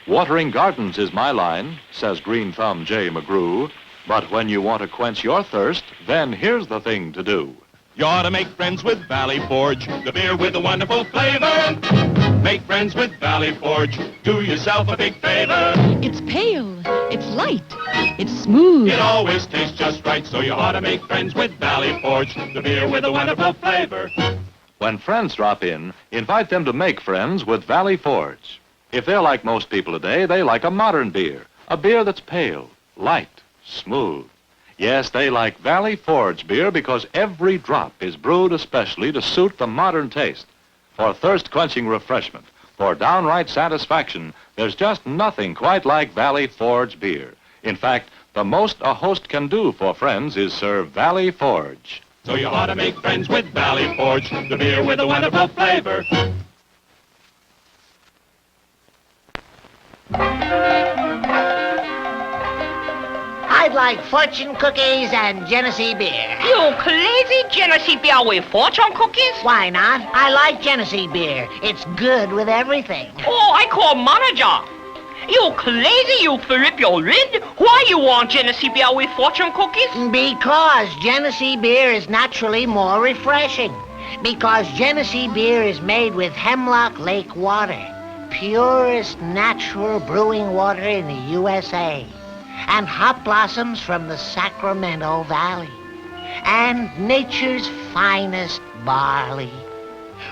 Watering gardens is my line, says Green Thumb J. McGrew. But when you want to quench your thirst, then here's the thing to do. You ought to make friends with Valley Forge, the beer with a wonderful flavor. Make friends with Valley Forge. Do yourself a big favor. It's pale, it's light, it's smooth. It always tastes just right, so you ought to make friends with Valley Forge, the beer with a wonderful flavor. When friends drop in, invite them to make friends with Valley Forge. If they're like most people today, they like a modern beer, a beer that's pale, light, smooth. Yes, they like Valley Forge beer because every drop is brewed especially to suit the modern taste. For thirst-quenching refreshment, for downright satisfaction, there's just nothing quite like Valley Forge beer. In fact, the most a host can do for friends is serve Valley Forge. So you ought to make friends with Valley Forge, the beer with a wonderful flavor. I'd like fortune cookies and Genesee beer. You crazy Genesee beer with fortune cookies? Why not? I like Genesee beer. It's good with everything. Oh, I call manager. You crazy, you flip your lid? Why you want Genesee beer with fortune cookies? Because Genesee beer is naturally more refreshing. Because Genesee beer is made with Hemlock Lake water, purest natural brewing water in the USA, and hop blossoms from the Sacramento Valley, and nature's finest barley.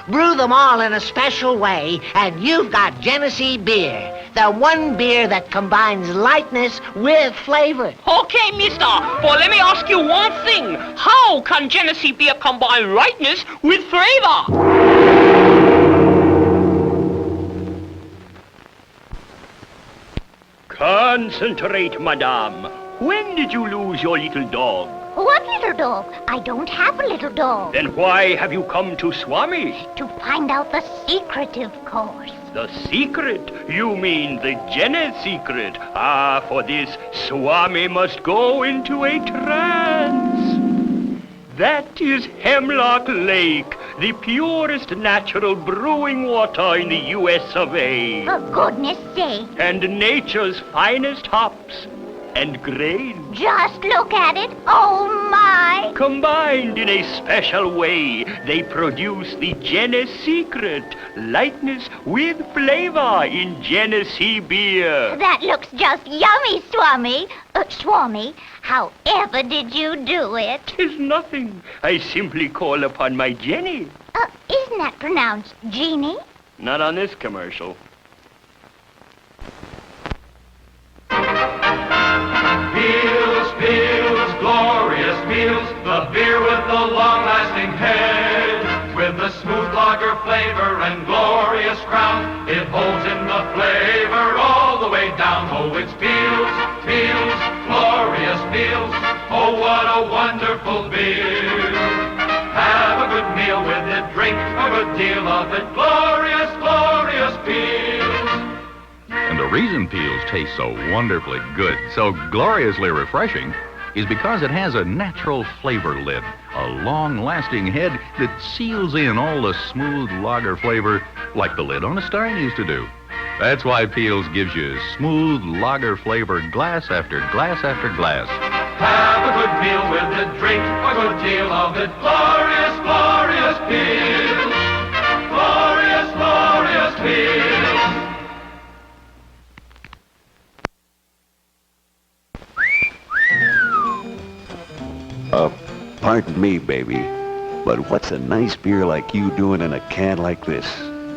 Brew them all in a special way, and you've got Genesee beer, the one beer that combines lightness with flavor. Okay, mister, but let me ask you one thing. How can Genesee beer combine lightness with flavor? Concentrate, madame. When did you lose your little dog? What little dog? I don't have a little dog. Then why have you come to Swami's? To find out the secret, of course. The secret? You mean the Jenny secret? Ah, for this, Swami must go into a trance. That is Hemlock Lake, the purest natural brewing water in the US of A. For goodness sake. And nature's finest hops and grain. Just look at it. Oh, my. Combined in a special way, they produce the Jenny secret, lightness with flavor in Genesee beer. That looks just yummy, Swami. Swami, however did you do it? 'Tis nothing. I simply call upon my Jenny. Isn't that pronounced Genie? Not on this commercial. Peels, Peels, glorious Peels, the beer with the long-lasting head. With the smooth lager flavor and glorious crown, it holds in the flavor all the way down. Oh, it's Peels, Peels, glorious Peels. Oh, what a wonderful beer. Have a good meal with it, drink a good deal of it. Glorious, glorious Peels. And the reason Peels taste so wonderfully good, so gloriously refreshing, is because it has a natural flavor lid, a long-lasting head that seals in all the smooth lager flavor like the lid on a stein used to do. That's why Peels gives you smooth lager flavor glass after glass after glass. Have a good meal with it, drink a good deal of it. Glorious, glorious Peels. Glorious, glorious Peels. Pardon me, baby, but what's a nice beer like you doing in a can like this?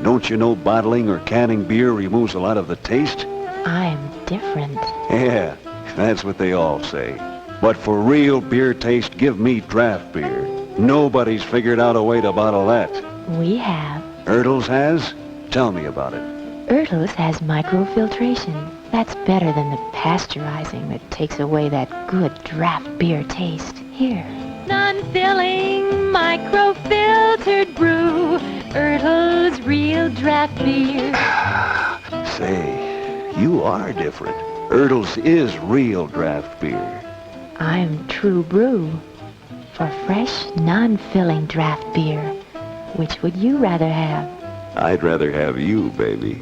Don't you know bottling or canning beer removes a lot of the taste? I'm different. Yeah, that's what they all say. But for real beer taste, give me draft beer. Nobody's figured out a way to bottle that. We have. Ertles has? Tell me about it. Ertles has microfiltration. That's better than the pasteurizing that takes away that good draft beer taste. Here. Non-filling, microfiltered brew. Ertles real draft beer. Say, you are different. Ertles is real draft beer. I'm True Brew. For fresh, non-filling draft beer. Which would you rather have? I'd rather have you, baby.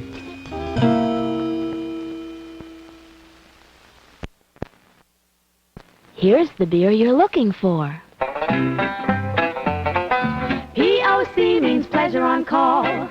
Here's the beer you're looking for. POC means pleasure on call.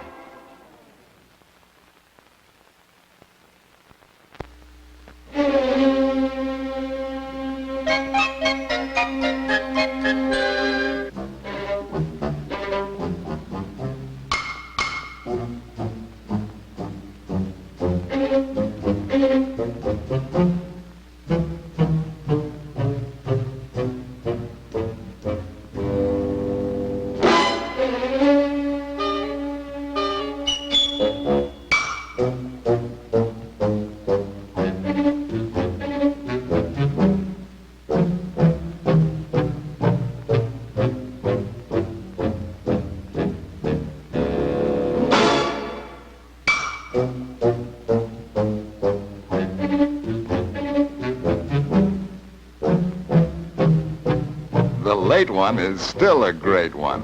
The late one is still a great one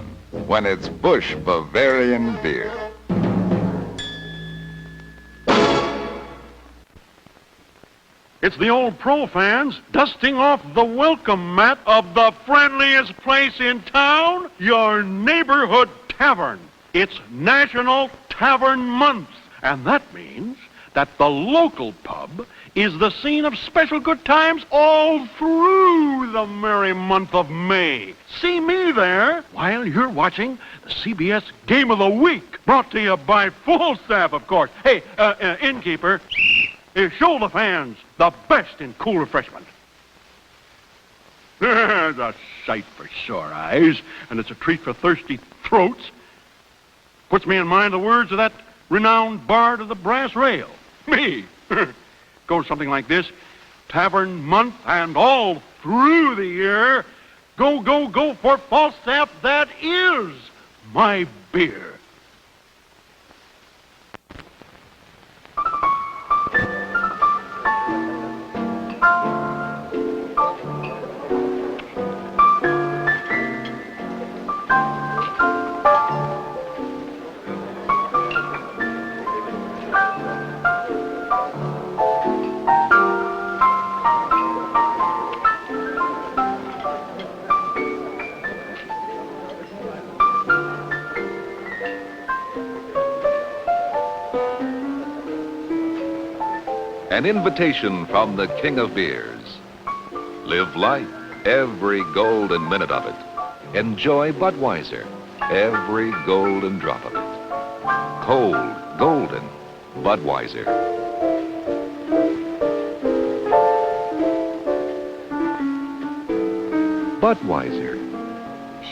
when it's Busch Bavarian beer. It's the old pro fans dusting off the welcome mat of the friendliest place in town, your neighborhood tavern. It's National Tavern Month, and that means that the local pub is the scene of special good times all through the merry month of May. See me there while you're watching the CBS Game of the Week, brought to you by Full Staff, of course. Hey, innkeeper, show the fans the best in cool refreshment. There's a sight for sore eyes, and it's a treat for thirsty throats. Puts me in mind the words of that renowned bard of the brass rail. Me. Goes something like this. Tavern Month and all through the year. Go, go, go for Falstaff. That is my beer. An invitation from the King of Beers. Live life, every golden minute of it. Enjoy Budweiser, every golden drop of it. Cold, golden, Budweiser. Budweiser.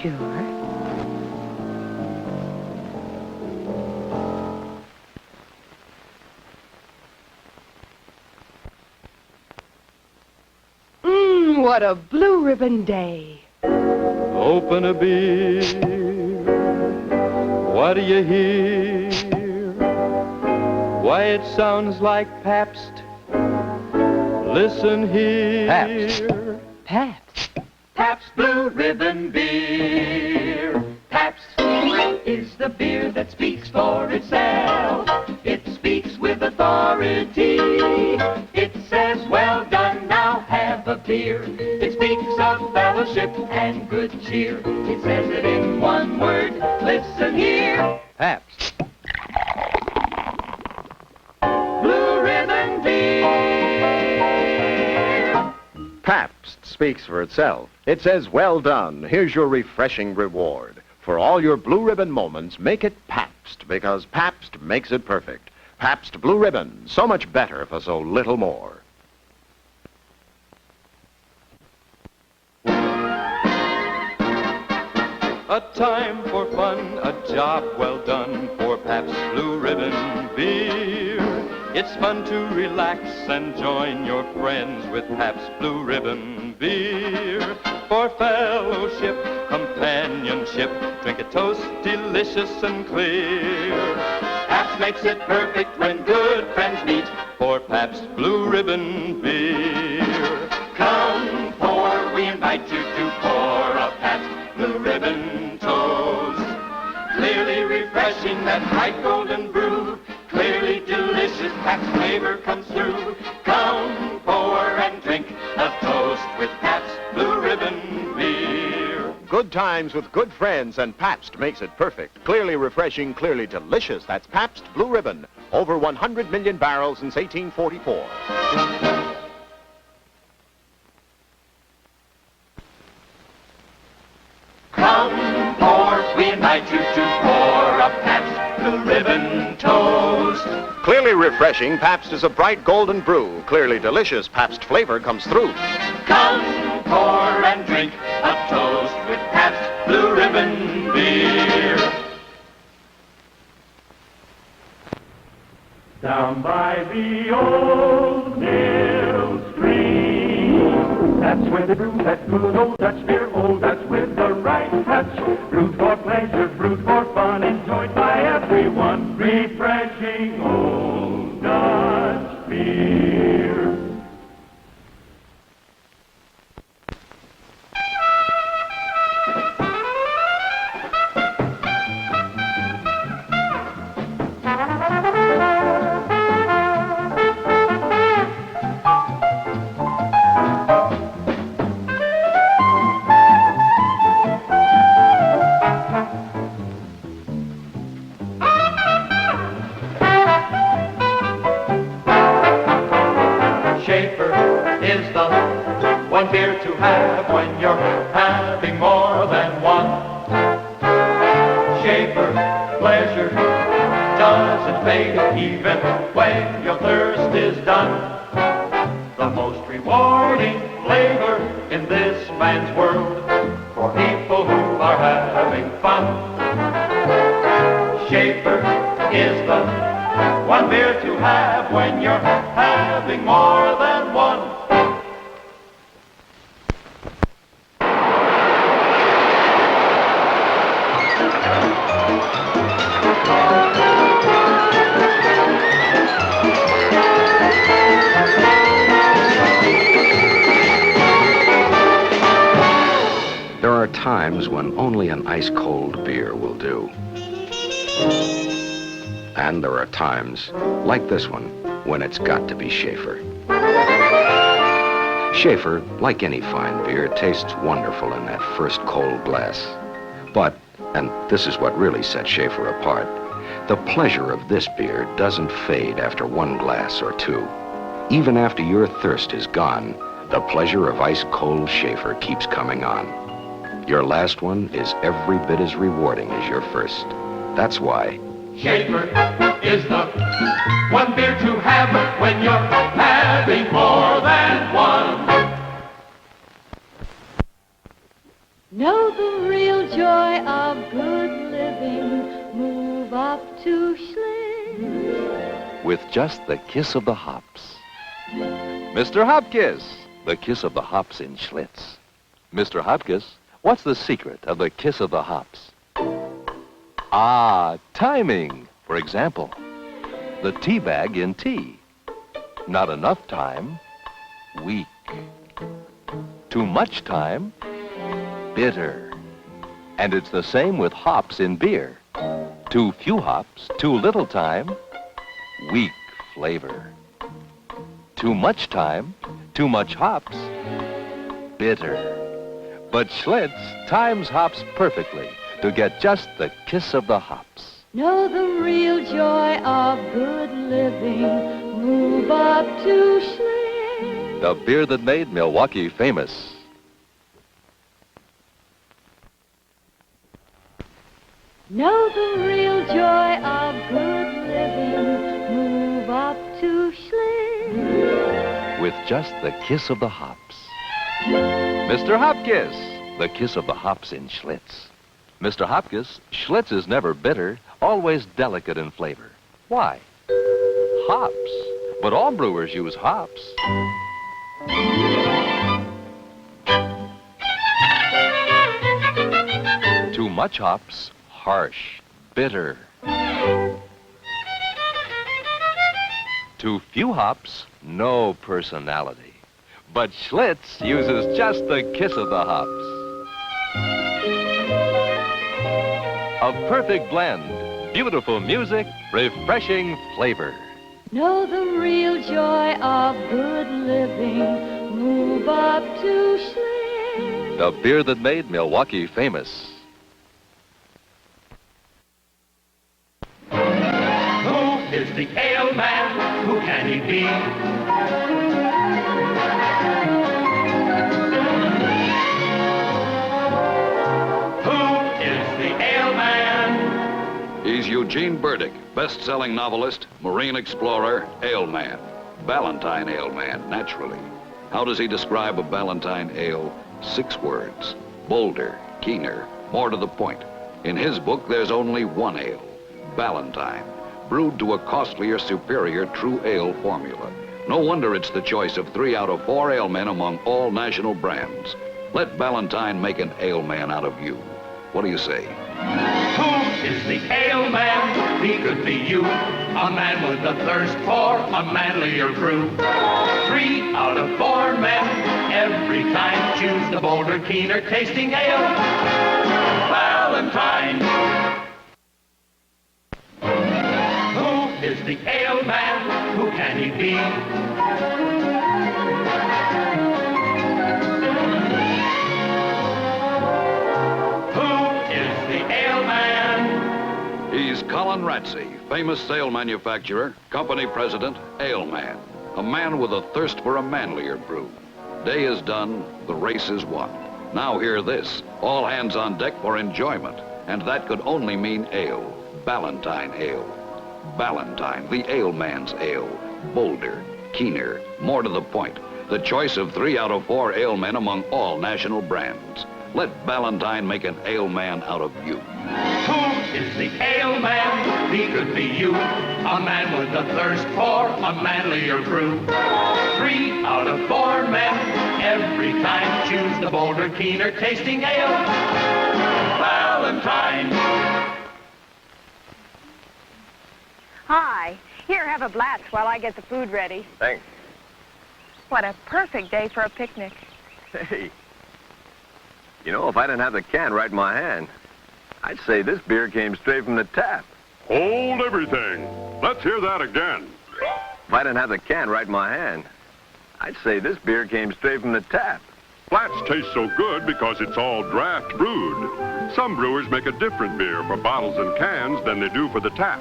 Sure. What a blue ribbon day. Open a beer. What do you hear? Why, it sounds like Pabst. Listen here. Pabst. Pabst. Pabst Blue Ribbon Beer. Pabst is the beer that speaks for itself. It speaks with authority. It says, well done, now have a beer. It speaks of fellowship and good cheer. It says it in one word, listen here. Pabst. Blue Ribbon Beer. Pabst speaks for itself. It says, well done, here's your refreshing reward. For all your blue ribbon moments, make it Pabst, because Pabst makes it perfect. Pabst Blue Ribbon, so much better for so little more. A time for fun, a job well done for Pabst Blue Ribbon Beer. It's fun to relax and join your friends with Pabst Blue Ribbon Beer. For fellowship, companionship, drink a toast delicious and clear. Pabst makes it perfect when good friends meet for Pabst Blue Ribbon Beer. Come pour, we invite you to pour a Pabst Blue Ribbon toast. Clearly refreshing, that bright golden brew. Clearly delicious, Pabst flavor comes through. Come pour and drink a toast with Pabst good times with good friends, and Pabst makes it perfect. Clearly refreshing, clearly delicious. That's Pabst Blue Ribbon. Over 100 million barrels since 1844. Come, port, we invite you to pour a Pabst Blue Ribbon toast. Clearly refreshing, Pabst is a bright golden brew. Clearly delicious, Pabst flavor comes through. Come, pour and drink a toast with Pabst Blue Ribbon beer. Down by the old mill stream, that's where they brew that good old Dutch beer. Oh, that's with the right touch. Brewed for pleasure, brewed for fun, enjoyed by everyone. Refreshing old Dutch beer. One beer to have when you're having more than one. Schaefer, pleasure doesn't fade even when your thirst is done. The most rewarding flavor in this man's world for people who are having fun. Schaefer is the one beer to have when you're having more than one. There are times when only an ice-cold beer will do. And there are times, like this one, when it's got to be Schaefer. Schaefer, like any fine beer, tastes wonderful in that first cold glass. But, and this is what really sets Schaefer apart, the pleasure of this beer doesn't fade after one glass or two. Even after your thirst is gone, the pleasure of ice-cold Schaefer keeps coming on. Your last one is every bit as rewarding as your first. That's why Schaefer is the one beer to have when you're having more than one. Know the real joy of good living. Move up to Schlitz. With just the kiss of the hops. Mr. Hopkiss, the kiss of the hops in Schlitz. Mr. Hopkiss, what's the secret of the kiss of the hops? Ah, timing. For example, the tea bag in tea. Not enough time, weak. Too much time, bitter. And it's the same with hops in beer. Too few hops, too little time, weak flavor. Too much time, too much hops, bitter. But Schlitz times hops perfectly to get just the kiss of the hops. Know the real joy of good living. Move up to Schlitz. The beer that made Milwaukee famous. Know the real joy of good living. Move up to Schlitz. With just the kiss of the hops. Mr. Hopkiss, the kiss of the hops in Schlitz. Mr. Hopkiss, Schlitz is never bitter, always delicate in flavor. Why? Hops. But all brewers use hops. Too much hops, harsh, bitter. Too few hops, no personality. But Schlitz uses just the kiss of the hops. A perfect blend, beautiful music, refreshing flavor. Know the real joy of good living. Move up to Schlitz. the beer that made Milwaukee famous. Who is the ale man? Who can he be? Who is the ale man? He's Eugene Burdick, best-selling novelist, marine explorer, ale man. Ballantine ale man, naturally. How does he describe a Ballantine ale? 6 words. Bolder, keener, more to the point. In his book, there's only one ale, Ballantine, brewed to a costlier, superior true ale formula. No wonder it's the choice of 3 out of 4 ale men among all national brands. Let Ballantine make an ale man out of you. What do you say? Who is the ale man? He could be you, a man with a thirst for a manlier brew. 3 out of 4 men every time choose the bolder, keener tasting ale, Ballantine. Who is the ale man? Who can he be? He's Colin Ratsey, famous sail manufacturer, company president, ale man. A man with a thirst for a manlier brew. Day is done, the race is won. Now hear this, all hands on deck for enjoyment. And that could only mean ale, Ballantine ale. Ballantine, the ale man's ale. Bolder, keener, more to the point. The choice of 3 out of 4 ale men among all national brands. Let Ballantine make an ale man out of you. Who is the ale man? He could be you, a man with a thirst for a manlier brew. 3 out of 4 men every time choose the bolder, keener tasting ale, Ballantine. Hi. Here, have a Blatz while I get the food ready. Thanks. What a perfect day for a picnic. Hey. You know, if I didn't have the can right in my hand, I'd say this beer came straight from the tap. Hold everything. Let's hear that again. If I didn't have the can right in my hand, I'd say this beer came straight from the tap. Blatz tastes so good because it's all draft brewed. Some brewers make a different beer for bottles and cans than they do for the tap.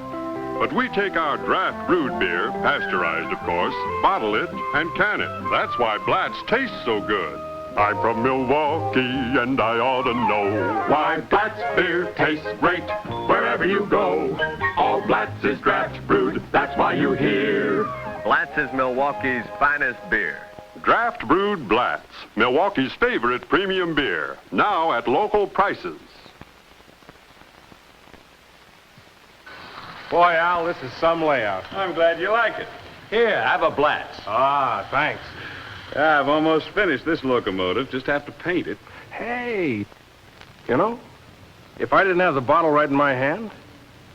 But we take our draft brewed beer, pasteurized of course, bottle it, and can it. That's why Blatz tastes so good. I'm from Milwaukee and I ought to know why Blatz beer tastes great wherever you go. All Blatz is draft brewed, that's why you hear. Blatz is Milwaukee's finest beer. Draft brewed Blatz, Milwaukee's favorite premium beer, now at local prices. Boy, Al, this is some layout. I'm glad you like it. Here, have a Blatz. Ah, thanks. Yeah, I've almost finished this locomotive. Just have to paint it. Hey, you know, if I didn't have the bottle right in my hand,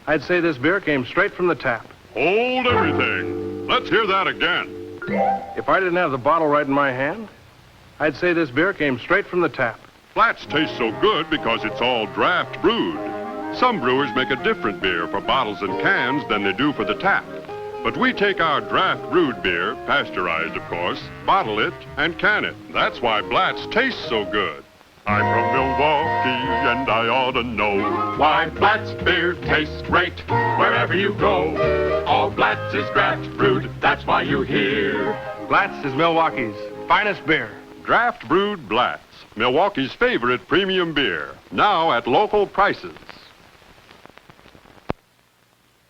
I'd say this beer came straight from the tap. Hold everything. Let's hear that again. If I didn't have the bottle right in my hand, I'd say this beer came straight from the tap. Blatz tastes so good because it's all draft brewed. Some brewers make a different beer for bottles and cans than they do for the tap. But we take our draft brewed beer, pasteurized of course, bottle it, and can it. That's why Blatz tastes so good. I'm from Milwaukee and I ought to know why Blatz beer tastes great wherever you go. All Blatz is draft brewed, that's why you hear. Blatz is Milwaukee's finest beer. Draft brewed Blatz, Milwaukee's favorite premium beer, now at local prices.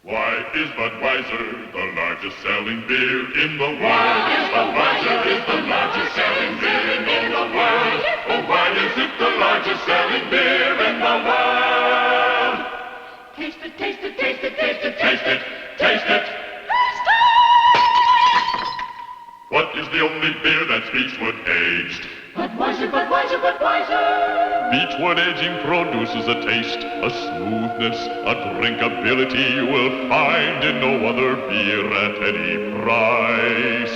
Why is Budweiser the largest selling beer in the world? Why is Budweiser the largest selling beer in the world? Oh, why is it the largest selling beer in the world? Taste it, taste it, taste it, taste it, Taste it, taste it. What is the only beer that's Beechwood aged? Budweiser, Budweiser, Budweiser. Beechwood aging produces a taste, a smoothness, a drinkability you will find in no other beer at any price.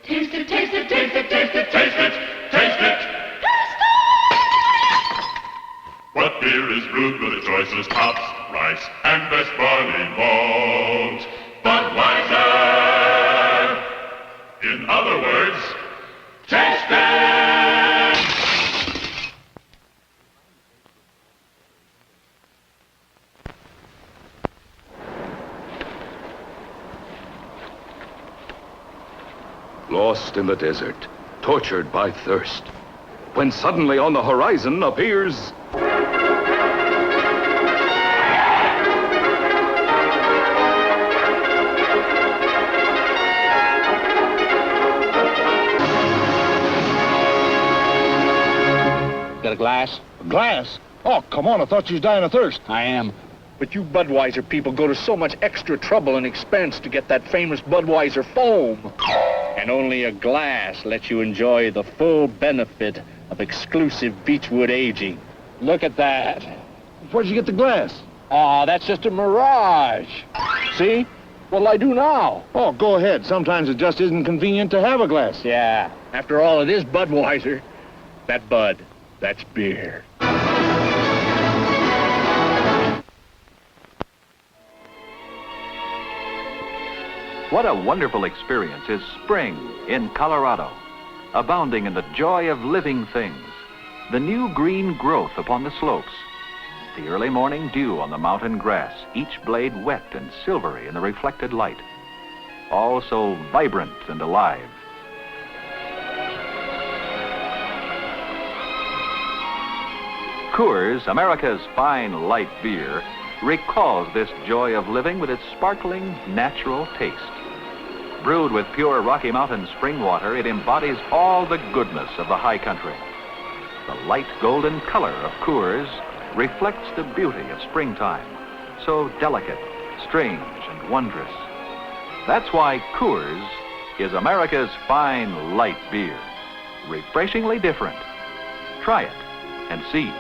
Taste it, taste it, taste it, taste it, Taste it, taste it. What beer is brewed with the choicest hops, rice, and best barley malt? Budweiser! In other words, taste it! lost in the desert, tortured by thirst, when suddenly on the horizon appears... Got a glass? A glass? Oh, come on, I thought you was dying of thirst. I am. But you Budweiser people go to so much extra trouble and expense to get that famous Budweiser foam. And only a glass lets you enjoy the full benefit of exclusive beechwood aging. Look at that. Where'd you get the glass? Ah, that's just a mirage. See? What'll I do now? Oh, go ahead. Sometimes it just isn't convenient to have a glass. Yeah. After all, it is Budweiser. That Bud, that's beer. What a wonderful experience is spring in Colorado, abounding in the joy of living things, the new green growth upon the slopes, the early morning dew on the mountain grass, each blade wet and silvery in the reflected light, all so vibrant and alive. Coors, America's fine light beer, recalls this joy of living with its sparkling, natural taste. Brewed with pure Rocky Mountain spring water, it embodies all the goodness of the high country. The light golden color of Coors reflects the beauty of springtime, so delicate, strange, and wondrous. That's why Coors is America's fine light beer, refreshingly different. Try it and see.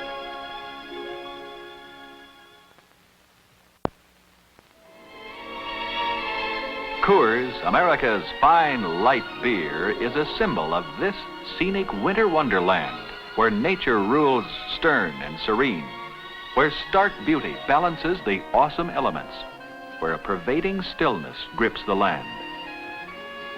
Coors, America's fine light beer, is a symbol of this scenic winter wonderland where nature rules stern and serene, where stark beauty balances the awesome elements, where a pervading stillness grips the land.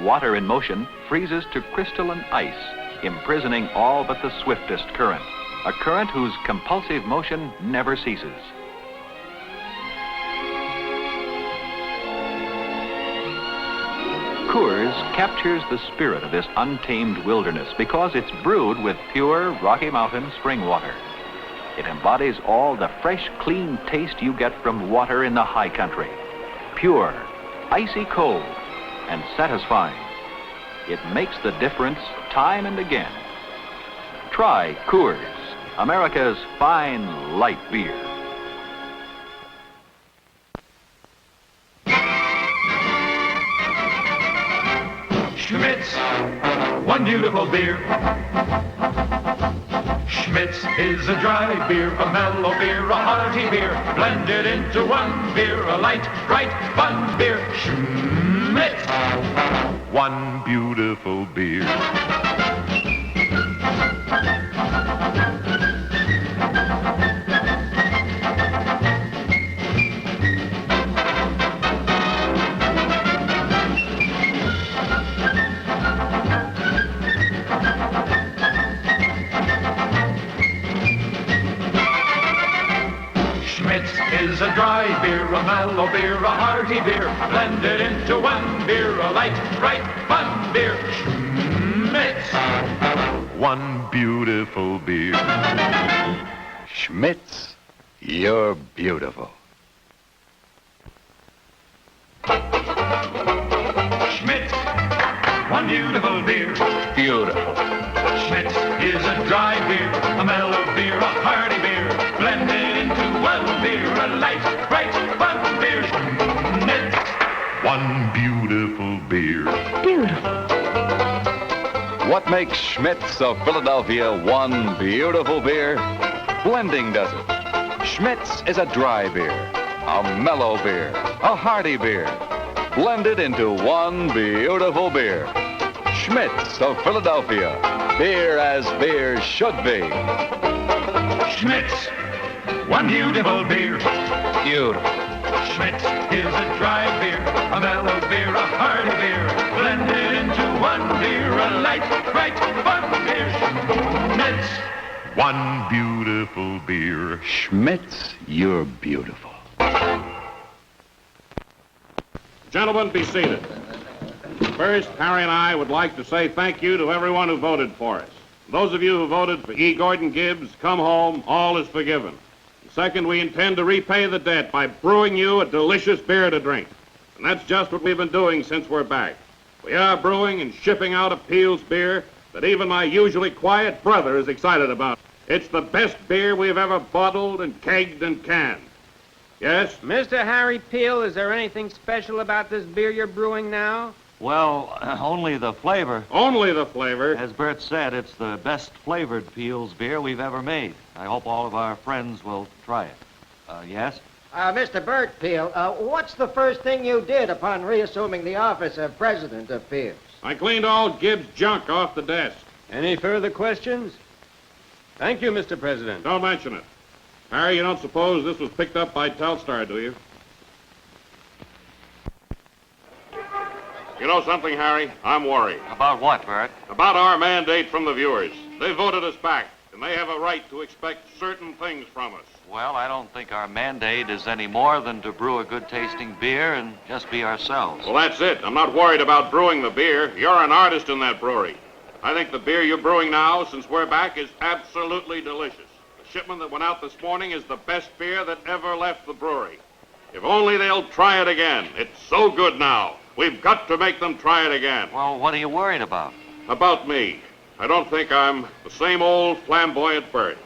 Water in motion freezes to crystalline ice, imprisoning all but the swiftest current, a current whose compulsive motion never ceases. Coors captures the spirit of this untamed wilderness because it's brewed with pure Rocky Mountain spring water. It embodies all the fresh, clean taste you get from water in the high country. Pure, icy cold, and satisfying. It makes the difference time and again. Try Coors, America's fine light beer. Schmitz, one beautiful beer. Schmitz is a dry beer, a mellow beer, a hearty beer, blended into one beer, a light, bright, fun beer. Schmitz, One beautiful beer. Schmitz is a dry beer, a mellow beer, a hearty beer, blended into one beer, a light, bright, fun beer. Schmitz, One beautiful beer. Schmitz, you're beautiful. Schmitz, one beautiful beer. Beautiful. Schmitz is a dry beer, a mellow beer, a hearty beer, blended into one beer, a light, bright, fun beer. Schmitz, One beautiful beer. What makes Schmitz of Philadelphia one beautiful beer? Blending does it. Schmitz is a dry beer, a mellow beer, a hearty beer, blended into one beautiful beer. Schmitz of Philadelphia, beer as beer should be. Schmitz, one beautiful beer. Beautiful. Schmitz is a dry beer, a mellow beer, a hearty beer, blended into one beer, a light, bright, fun beer. Schmitz, One beautiful beer. Schmitz, you're beautiful. Gentlemen, be seated. First, Harry and I would like to say thank you to everyone who voted for us. Those of you who voted for E. Gordon Gibbs, come home, all is forgiven. Second, we intend to repay the debt by brewing you a delicious beer to drink. And that's just what we've been doing since we're back. We are brewing and shipping out a Peel's beer that even my usually quiet brother is excited about. It's the best beer we've ever bottled and kegged and canned. Yes? Mr. Harry Peel, is there anything special about this beer you're brewing now? Well, only the flavor. Only the flavor? As Bert said, it's the best flavored Peel's beer we've ever made. I hope all of our friends will try it. Yes? Mr. Bert Peel, what's the first thing you did upon reassuming the office of president of Peel's? I cleaned all Gibbs' junk off the desk. Any further questions? Thank you, Mr. President. Don't mention it. Harry, you don't suppose this was picked up by Telstar, do you? You know something, Harry? I'm worried. About what, Bert? About our mandate from the viewers. They voted us back, and they have a right to expect certain things from us. Well, I don't think our mandate is any more than to brew a good-tasting beer and just be ourselves. Well, that's it. I'm not worried about brewing the beer. You're an artist in that brewery. I think the beer you're brewing now, since we're back, is absolutely delicious. The shipment that went out this morning is the best beer that ever left the brewery. If only they'll try it again. It's so good now. We've got to make them try it again. Well, what are you worried about? About me. I don't think I'm the same old flamboyant Bert.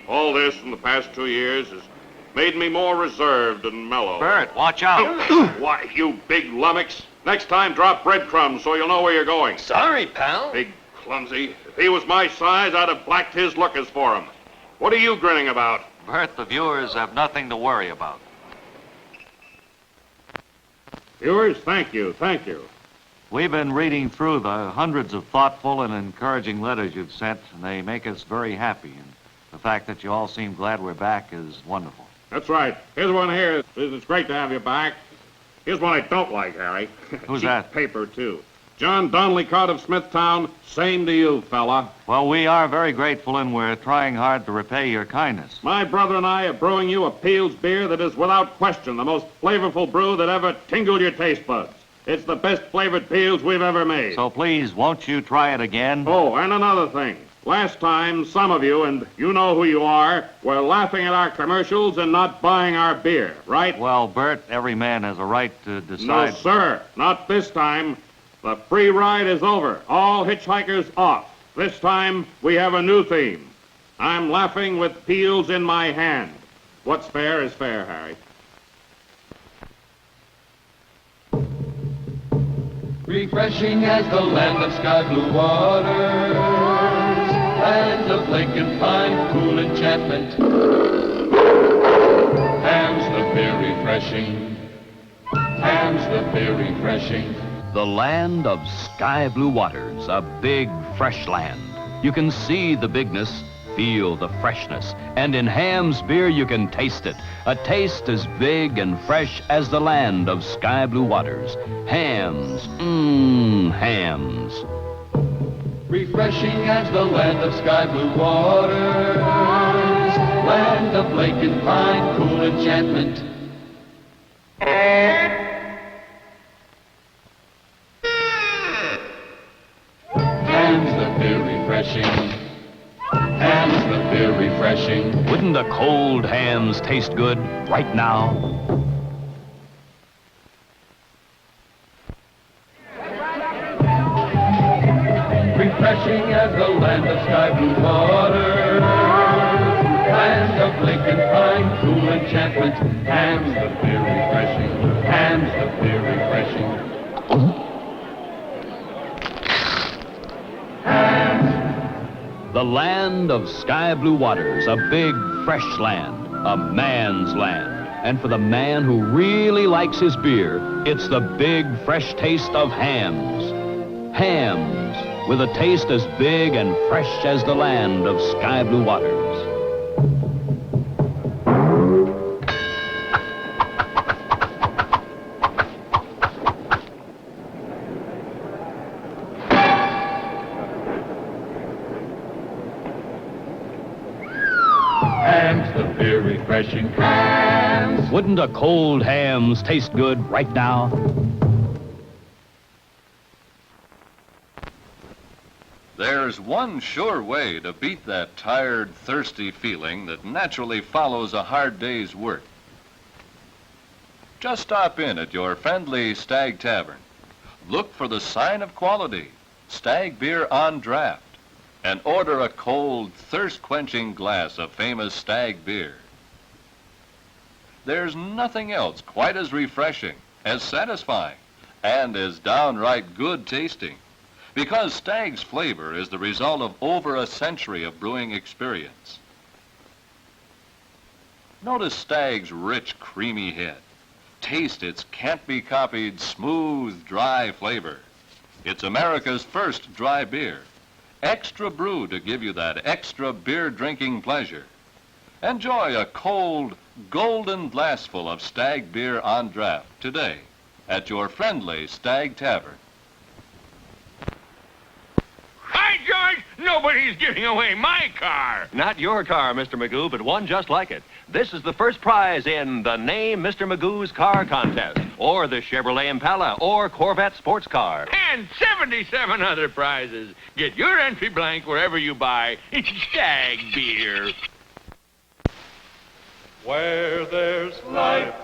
All this in the past 2 years has made me more reserved and mellow. Bert, watch out. Why, you big lummox. Next time, drop breadcrumbs so you'll know where you're going. Sorry, pal. Big clumsy. If he was my size, I'd have blacked his lookers for him. What are you grinning about? Bert, the viewers have nothing to worry about. Viewers, thank you, thank you. We've been reading through the hundreds of thoughtful and encouraging letters you've sent, and they make us very happy. And the fact that you all seem glad we're back is wonderful. That's right. Here's one here. It's great to have you back. Here's one I don't like, Harry. Who's Cheap that? Paper, too. John Donnelly-Cott of Smithtown, same to you, fella. Well, we are very grateful, and we're trying hard to repay your kindness. My brother and I are brewing you a Peel's beer that is without question the most flavorful brew that ever tingled your taste buds. It's the best flavored Peel's we've ever made. So please, won't you try it again? Oh, and another thing. Last time, some of you, and you know who you are, were laughing at our commercials and not buying our beer, right? Well, Bert, every man has a right to No, decide. sir. Not this time. The free ride is over. All hitchhikers off. This time, we have a new theme. I'm laughing with Peel's in my hand. What's fair is fair, Harry. Refreshing as the land of sky blue waters, land of lake and pine, cool enchantment. Ham's the beer refreshing, Ham's the beer refreshing. The land of sky blue waters, a big, fresh land. You can see the bigness, feel the freshness, and in Ham's beer you can taste it. A taste as big and fresh as the land of sky blue waters. Ham's, Ham's. Refreshing as the land of sky blue waters, land of lake and pine, cool enchantment. Ham's the beer refreshing, Ham's the beer refreshing. Wouldn't the cold Ham's taste good right now? Refreshing as the land of sky blue water, land of lake and pine, cool enchantment. Ham's the beer refreshing, Ham's the beer refreshing. The land of sky blue waters, a big, fresh land, a man's land. And for the man who really likes his beer, it's the big, fresh taste of Ham's. Ham's, with a taste as big and fresh as the land of sky blue waters. Ham's the beer refreshing, Ham's. Wouldn't a cold Ham's taste good right now? There's one sure way to beat that tired, thirsty feeling that naturally follows a hard day's work. Just stop in at your friendly Stag Tavern. Look for the sign of quality, Stag Beer on Draft, and order a cold, thirst-quenching glass of famous Stag Beer. There's nothing else quite as refreshing, as satisfying, and as downright good tasting, because Stag's flavor is the result of over a century of brewing experience. Notice Stag's rich, creamy head. Taste its can't-be-copied, smooth, dry flavor. It's America's first dry beer. Extra brew to give you that extra beer-drinking pleasure. Enjoy a cold, golden glassful of Stag Beer on Draft today at your friendly Stag Tavern. Hi, George! Nobody's giving away my car! Not your car, Mr. Magoo, but one just like it. This is the first prize in the Name Mr. Magoo's Car Contest, or the Chevrolet Impala, or Corvette Sports Car. And 77 other prizes. Get your entry blank wherever you buy Stag Beer. Where there's life,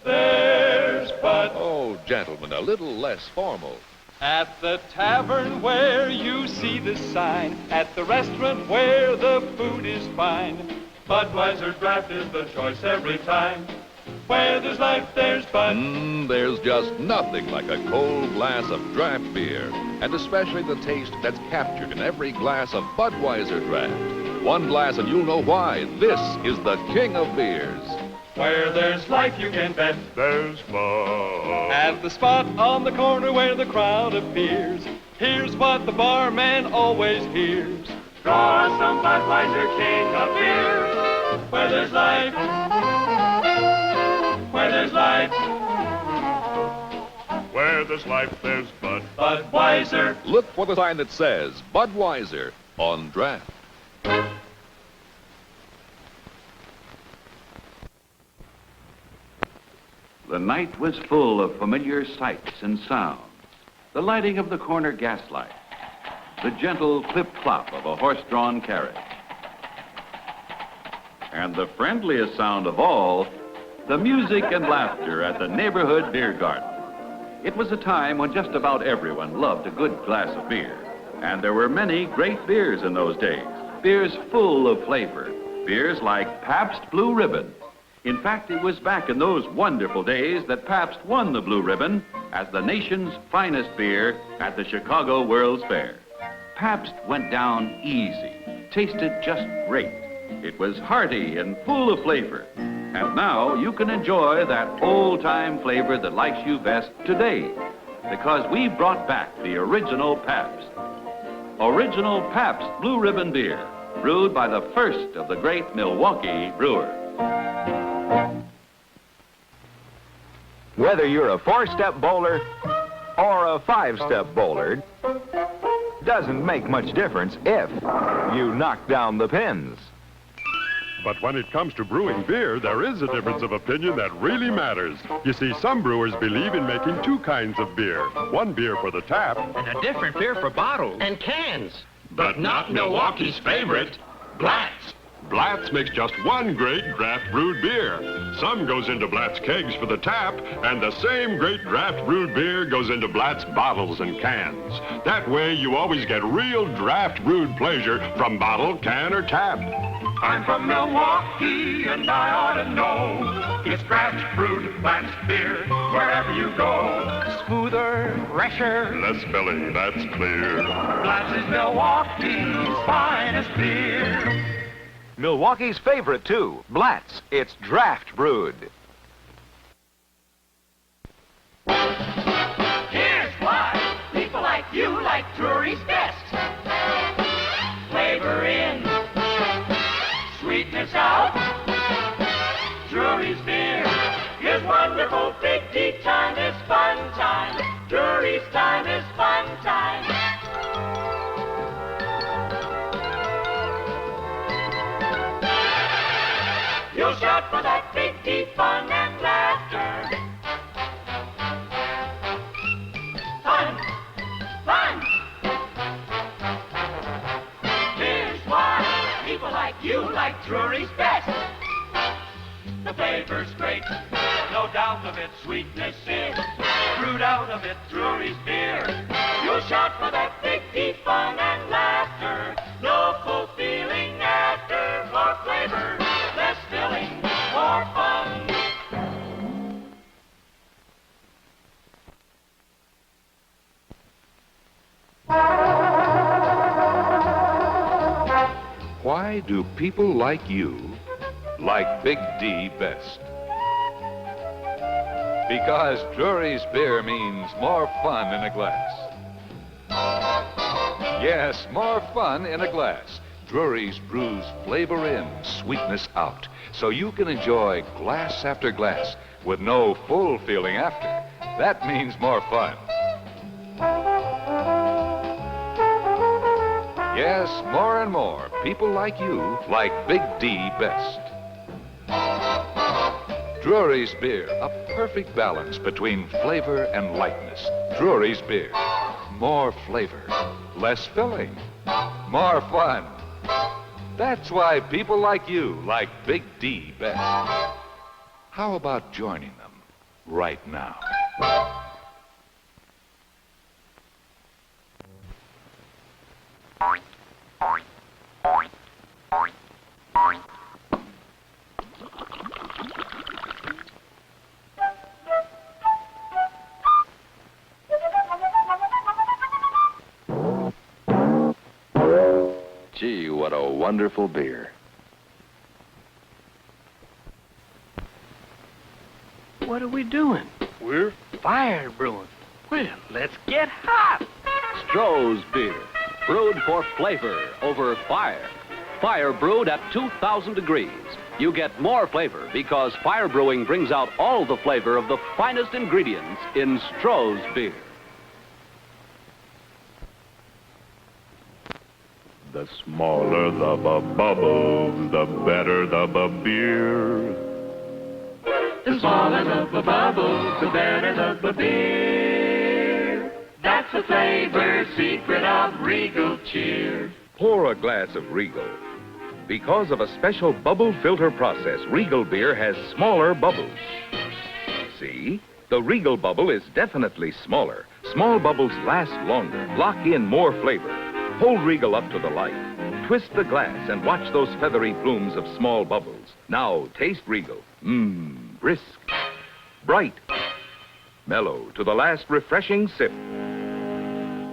there's Bud. Oh, gentlemen, a little less formal. At the tavern where you see the sign, at the restaurant where the food is fine, Budweiser Draft is the choice every time. Where there's life, there's Bud. There's just nothing like a cold glass of draft beer, and especially the taste that's captured in every glass of Budweiser Draft. One glass and you'll know why. This is the king of beers. Where there's life, you can bet there's Bud. At the spot on the corner where the crowd appears, here's what the barman always hears. Draw us some Budweiser, king of beers. Where there's life, where there's life, Where there's life, there's Bud. Budweiser. Look for the sign that says Budweiser on draft. The night was full of familiar sights and sounds. The lighting of the corner gaslight, the gentle clip-clop of a horse-drawn carriage, and the friendliest sound of all, the music and laughter at the neighborhood beer garden. It was a time when just about everyone loved a good glass of beer, and there were many great beers in those days, beers full of flavor, beers like Pabst Blue Ribbon. In fact, it was back in those wonderful days that Pabst won the Blue Ribbon as the nation's finest beer at the Chicago World's Fair. Pabst went down easy, tasted just great. It was hearty and full of flavor. And now you can enjoy that old-time flavor that likes you best today, because we brought back the original Pabst. Original Pabst Blue Ribbon beer, brewed by the first of the great Milwaukee brewers. Whether you're a four-step bowler or a five-step bowler, doesn't make much difference if you knock down the pins. But when it comes to brewing beer, there is a difference of opinion that really matters. You see, some brewers believe in making two kinds of beer. One beer for the tap. And a different beer for bottles. And cans. But not Milwaukee's favorite, Blatz. Blatz makes just one great draft brewed beer. Some goes into Blatz kegs for the tap, and the same great draft brewed beer goes into Blatz bottles and cans. That way you always get real draft brewed pleasure from bottle, can, or tap. I'm from Milwaukee, and I ought to know. It's draft brewed Blatz beer wherever you go. Smoother, fresher, less belly, that's clear. Blatz is Milwaukee's finest beer. Milwaukee's favorite, too, Blatz. It's draft brewed. Here's why people like you like Drury's best. Flavor in, sweetness out. Drury's beer is wonderful. Big tea time is fun time. Drury's time is fun time. You'll shout for that big deep fun like Drury's best. The flavor's great, no doubt of it, sweetness is brewed out of it, Drury's beer. You'll shout for that big deep fun and laughter, no full feeling after, more flavor, less filling, more fun. Why do people like you like Big D best? Because Drury's beer means more fun in a glass. Yes, more fun in a glass. Drury's brews flavor in, sweetness out, so you can enjoy glass after glass with no full feeling after. That means more fun. Yes, more and more people like you like Big D best. Drury's beer, a perfect balance between flavor and lightness. Drury's beer, more flavor, less filling, more fun. That's why people like you like Big D best. How about joining them right now? Gee, what a wonderful beer. What are we doing? We're fire brewing. Well, let's get hot. Stroh's beer, brewed for flavor over fire. Fire brewed at 2,000 degrees. You get more flavor because fire brewing brings out all the flavor of the finest ingredients in Stroh's beer. The smaller the bubbles, the better the beer. The smaller the bubbles, the better the beer. That's the flavor secret of Regal Cheer. Pour a glass of Regal. Because of a special bubble filter process, Regal beer has smaller bubbles. See? The Regal bubble is definitely smaller. Small bubbles last longer, lock in more flavor. Hold Regal up to the light. Twist the glass and watch those feathery plumes of small bubbles. Now taste Regal. Brisk, bright, mellow to the last refreshing sip.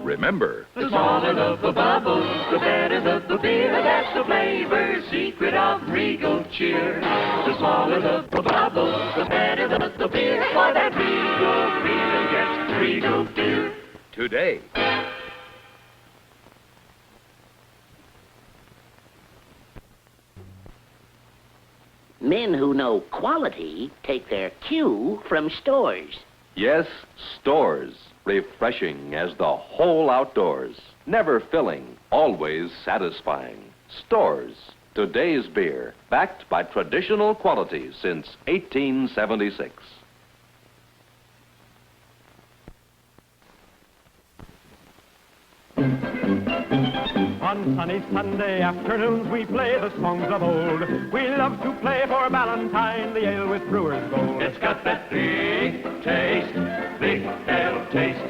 Remember, the smaller the bubbles, the better the beer. That's the flavor secret of Regal Cheer. The smaller the bubbles, the better the beer. For that Regal feeling gets Regal beer. today. Men who know quality take their cue from stores. Yes, stores. Refreshing as the whole outdoors. Never filling, always satisfying. Stores. Today's beer, backed by traditional quality since 1876. On sunny Sunday afternoons we play the songs of old. We love to play for Valentine, the ale with brewer's gold. It's got that big taste, big ale taste.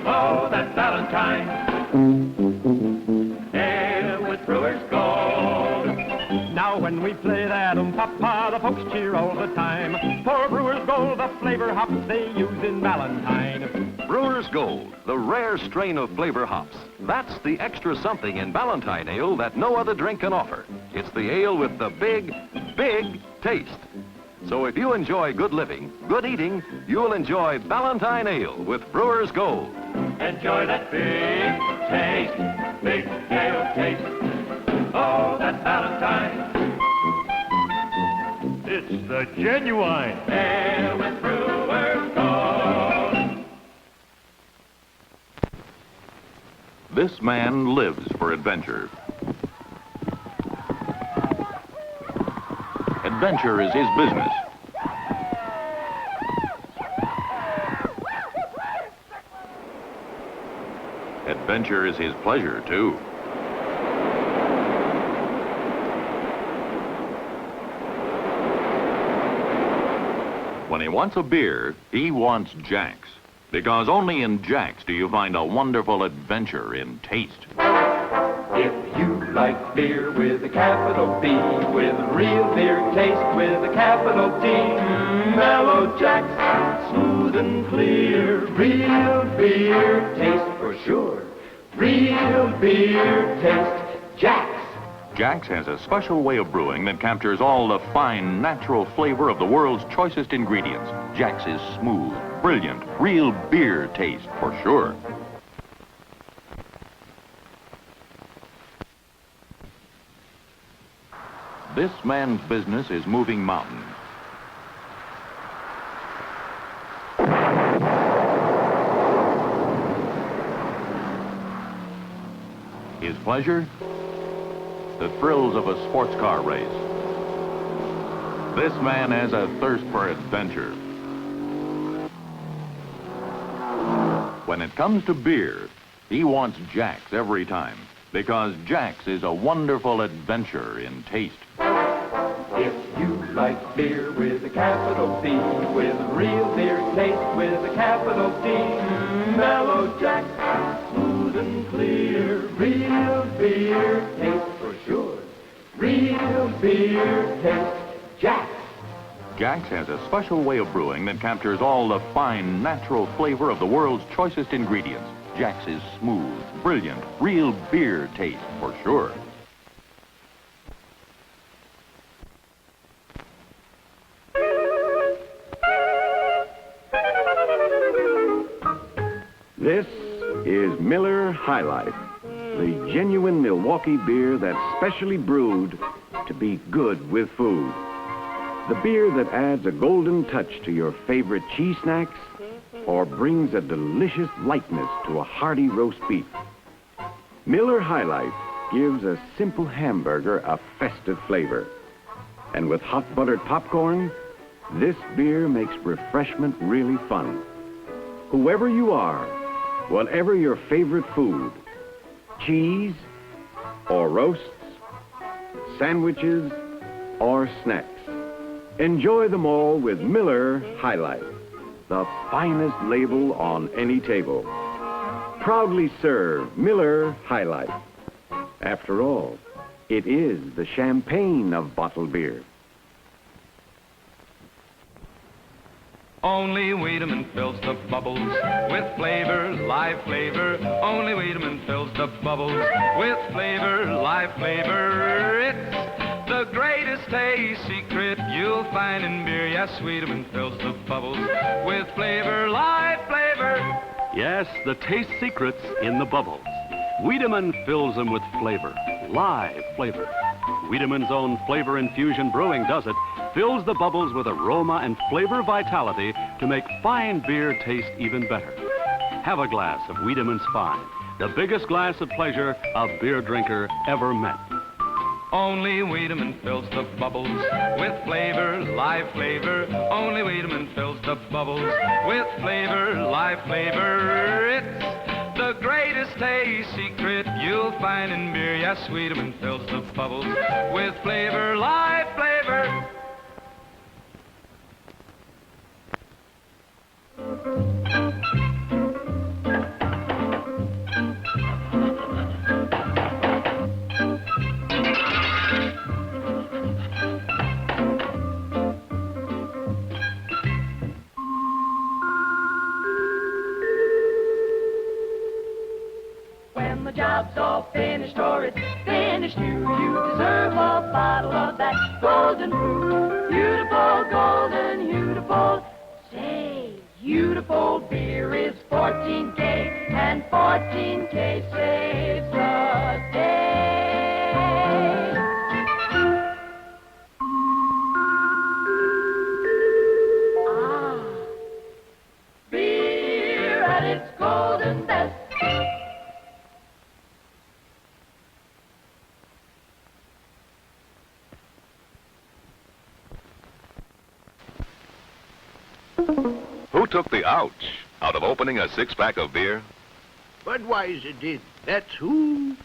Oh, that Valentine. Ale with brewer's gold. Now when we play that papa, the folks cheer all the time. For brewer's gold, the flavor hops they use in Valentine. Brewer's Gold, the rare strain of flavor hops. That's the extra something in Valentine ale that no other drink can offer. It's the ale with the big, big taste. So if you enjoy good living, good eating, you'll enjoy Valentine ale with Brewer's Gold. Enjoy that big taste, big ale taste. Oh, that Valentine. It's the genuine ale with Brewer's Gold. This man lives for adventure. Adventure is his business. Adventure is his pleasure, too. wants a beer, he wants Jack's. Because only in Jack's do you find a wonderful adventure in taste. If you like beer with a capital B, with real beer taste with a capital T, Mellow Jack's, smooth and clear, real beer taste for sure. Real beer taste, Jack's. Jack's has a special way of brewing that captures all the fine, natural flavor of the world's choicest ingredients. Jack's is smooth, brilliant, real beer taste for sure. This man's business is moving mountains. His pleasure? The thrills of a sports car race. This man has a thirst for adventure. When it comes to beer, he wants Jack's every time, because Jack's is a wonderful adventure in taste. If you like beer with a capital B, with real beer taste with a capital T, Mellow Jack's, smooth and clear, real beer taste for sure. Real beer taste, Jack's. Jack's has a special way of brewing that captures all the fine, natural flavor of the world's choicest ingredients. Jack's is smooth, brilliant, real beer taste for sure. This is Miller High Life, the genuine Milwaukee beer that's specially brewed to be good with food. The beer that adds a golden touch to your favorite cheese snacks or brings a delicious lightness to a hearty roast beef. Miller High Life gives a simple hamburger a festive flavor. And with hot buttered popcorn, this beer makes refreshment really fun. Whoever you are, whatever your favorite food, cheese or roasts, sandwiches or snacks, enjoy them all with Miller High Life, the finest label on any table. Proudly serve Miller High Life. After all, it is the champagne of bottled beer. Only Wiedemann fills the bubbles with flavor, live flavor. Only Wiedemann fills the bubbles with flavor, live flavor. It's the greatest taste secret you'll find in beer. Yes, Wiedemann fills the bubbles with flavor, live flavor. Yes, the taste secret's in the bubbles. Wiedemann fills them with flavor, live flavor. Wiedemann's own Flavor Infusion Brewing does it, fills the bubbles with aroma and flavor vitality to make fine beer taste even better. Have a glass of Wiedemann's Fine, the biggest glass of pleasure a beer drinker ever met. Only Wiedemann fills the bubbles with flavor, live flavor. Only Wiedemann fills the bubbles with flavor, live flavor. It's the greatest taste secret you'll find in beer. Yes, Wiedemann fills the bubbles with flavor, live flavor. When the job's all finished or it's finished, you deserve a bottle of that golden brew. Beautiful, golden, beautiful. Say, beautiful beer is 14K, and 14K saves the day. Ah, beer at its golden best. Who took the ouch out of opening a six-pack of beer? Budweiser did. That's who.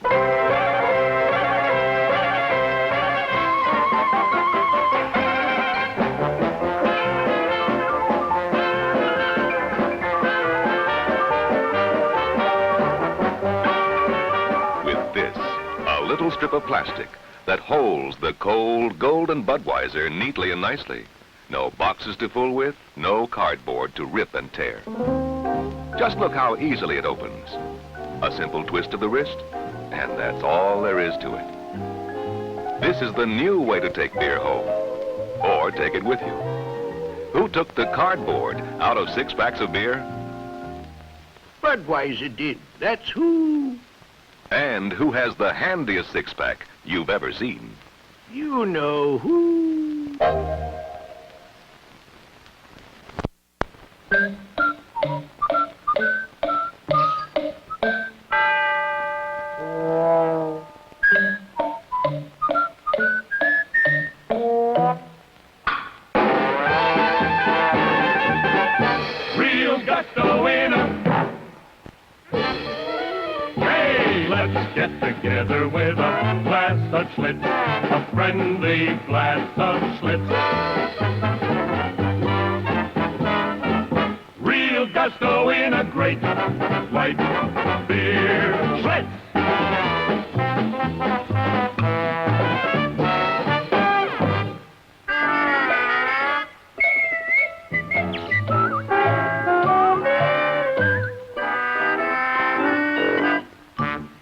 little strip of plastic that holds the cold golden Budweiser neatly and nicely. No boxes to fool with, no cardboard to rip and tear. Just look how easily it opens. A simple twist of the wrist, and that's all there is to it. This is the new way to take beer home, or take it with you. Who took the cardboard out of 6 packs of beer? Budweiser did. That's who. And who has the handiest 6-pack you've ever seen? You know who. Real gusto in 'em. Hey, let's get together with a glass of Schlitz, a friendly glass of Schlitz. Real gusto in a great white beer. Schlitz!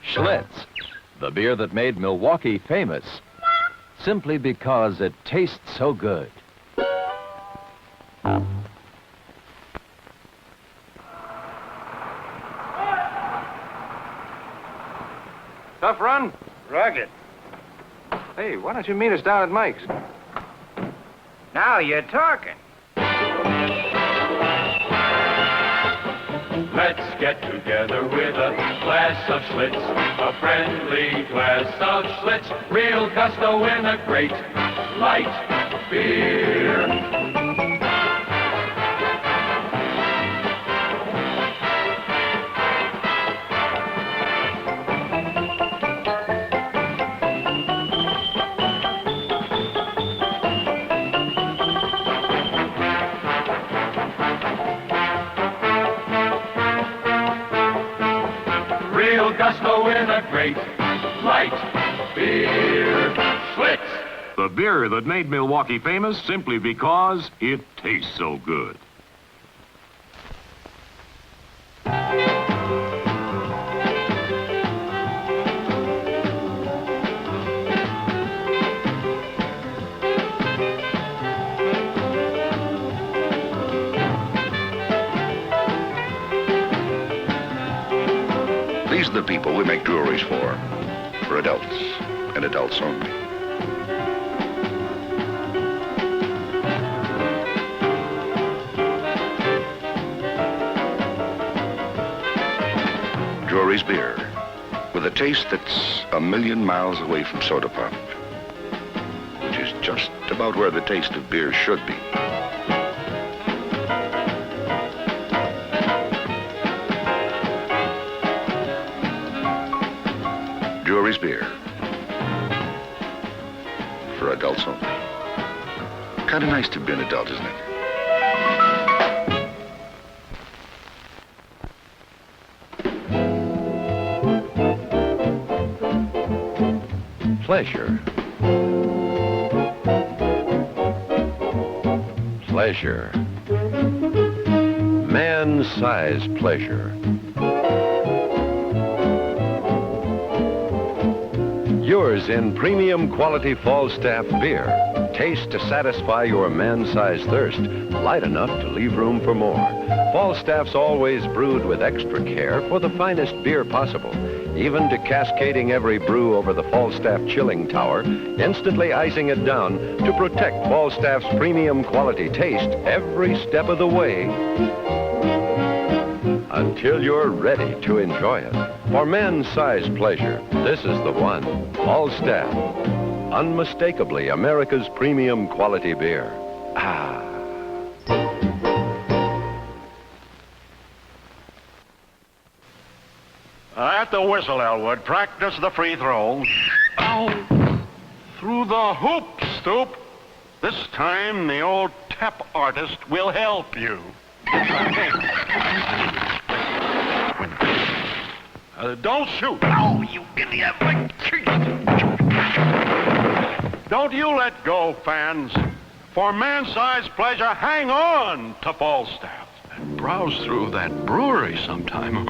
Schlitz, the beer that made Milwaukee famous, simply because it tastes so good. Tough run? Rugged. Hey, why don't you meet us down at Mike's? Now you're talking. Let's get together with a glass of Schlitz, a friendly glass of Schlitz. Real gusto in a great light beer. Real gusto in a great light beer. Schlitz! The beer that made Milwaukee famous simply because it tastes so good. These are the people we make breweries for adults, and adults only. Drury's beer, with a taste that's a million miles away from soda pop, which is just about where the taste of beer should be. Drury's beer. For adults only. Kind of nice to be an adult, isn't it? Pleasure. Pleasure. Man-sized pleasure. Yours in premium quality Falstaff beer. Taste to satisfy your man-sized thirst, light enough to leave room for more. Falstaff's always brewed with extra care for the finest beer possible, even to cascading every brew over the Falstaff chilling tower, instantly icing it down to protect Falstaff's premium quality taste every step of the way until you're ready to enjoy it. For man-sized pleasure, this is the one. Falstaff, unmistakably America's premium quality beer. Ah. At the whistle, Elwood. Practice the free throw. Ow! Through the hoop, Stoop. This time, the old tap artist will help you. Don't shoot. Oh, you idiot! Don't you let go, fans. For man-sized pleasure, hang on to Falstaff. And browse through that brewery sometime.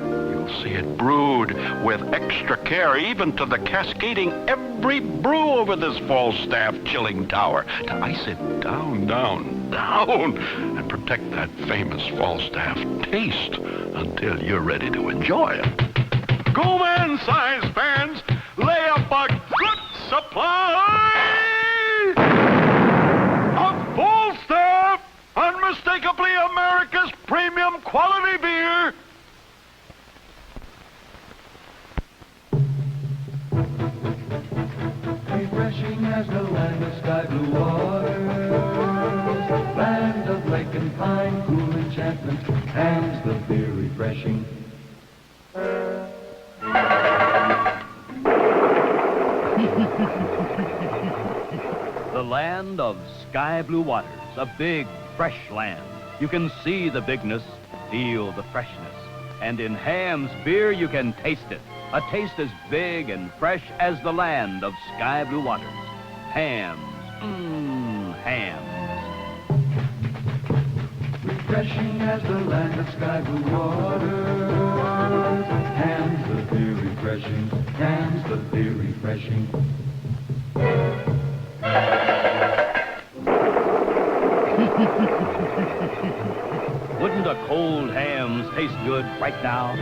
You'll see it brewed with extra care, even to the cascading every brew over this Falstaff chilling tower, to ice it down, down, down, and protect that famous Falstaff taste until you're ready to enjoy it. Go man-sized fans, lay up a good supply of Falstaff, unmistakably America's premium quality beer. Refreshing as the land of sky blue waters, land of lake and pine, cool enchantment, hands the beer refreshing. The land of sky blue waters, a big, fresh land. You can see the bigness, feel the freshness. And in Ham's beer, you can taste it. A taste as big and fresh as the land of sky blue waters. Ham's, Ham's. Refreshing as the land of sky blue waters, hands the beer refreshing, hands the beer refreshing. Wouldn't a cold Ham's taste good right now?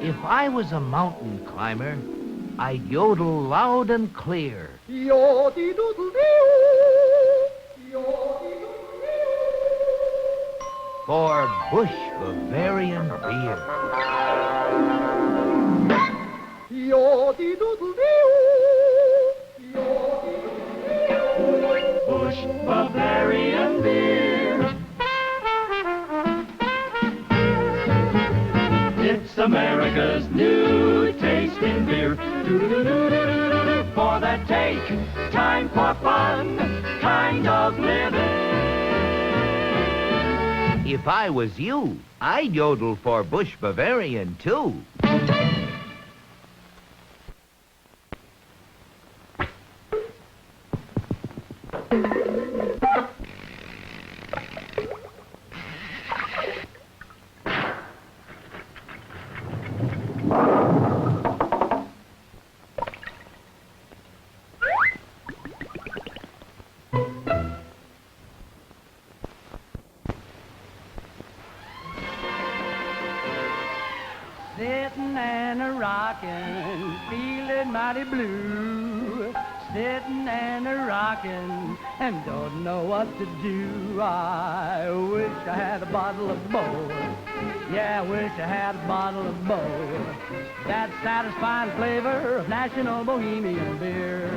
If I was a mountain climber, I'd yodel loud and clear. For Bush Bavarian beer. Bush Bavarian beer. It's America's new taste in beer. Do-do-do-do-do-do-do. For that take, time for fun, kind of living. If I was you, I'd yodel for Bush Bavarian, too. Sitting and a-rockin', feeling mighty blue. Sitting and a-rockin', and don't know what to do. I wish I had a bottle of Bo. Yeah, I wish I had a bottle of Bo. That satisfying flavor of national bohemian beer.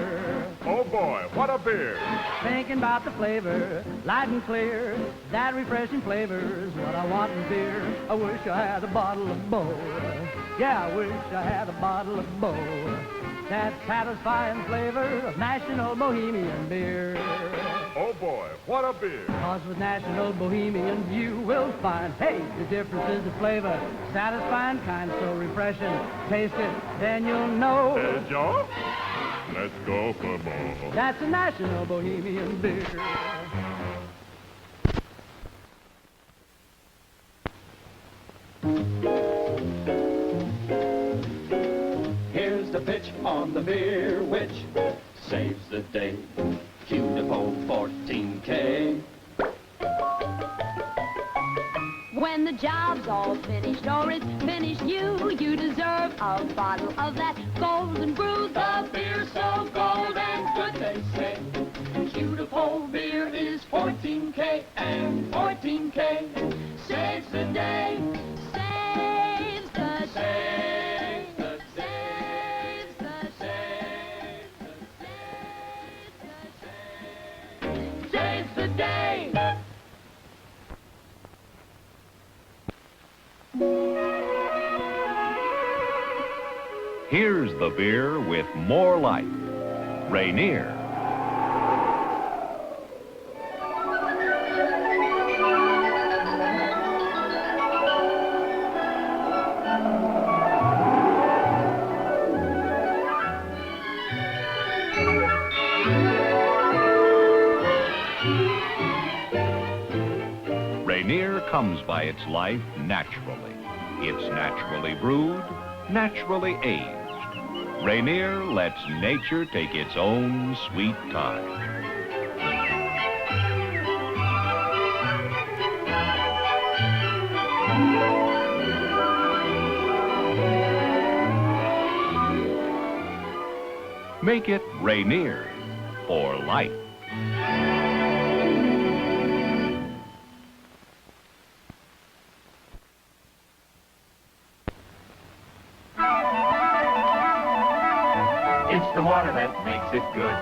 Oh boy, what a beer! Thinking about the flavor, light and clear. That refreshing flavor's what I want in beer. I wish I had a bottle of Bo. Yeah, I wish I had a bottle of Bo. That satisfying flavor of national bohemian beer. Oh boy, what a beer! Cause with national bohemian you will find, hey, the difference is the flavor. Satisfying, kind, so refreshing. Taste it, then you'll know. Joe? Let's go for more. That's a national bohemian beer. Here's the pitch on the beer which saves the day. Beautiful 14K. When the job's all finished or it's finished, you deserve a bottle of that golden brew. The beer so gold and good, they say. Beautiful beer is 14K, and 14K saves the day. Saves the day. Saves the Saves the saves the day. Here's the beer with more life. Rainier. Rainier comes by its life naturally. It's naturally brewed, naturally aged. Rainier lets nature take its own sweet time. Make it Rainier for life. It's the water that makes it good.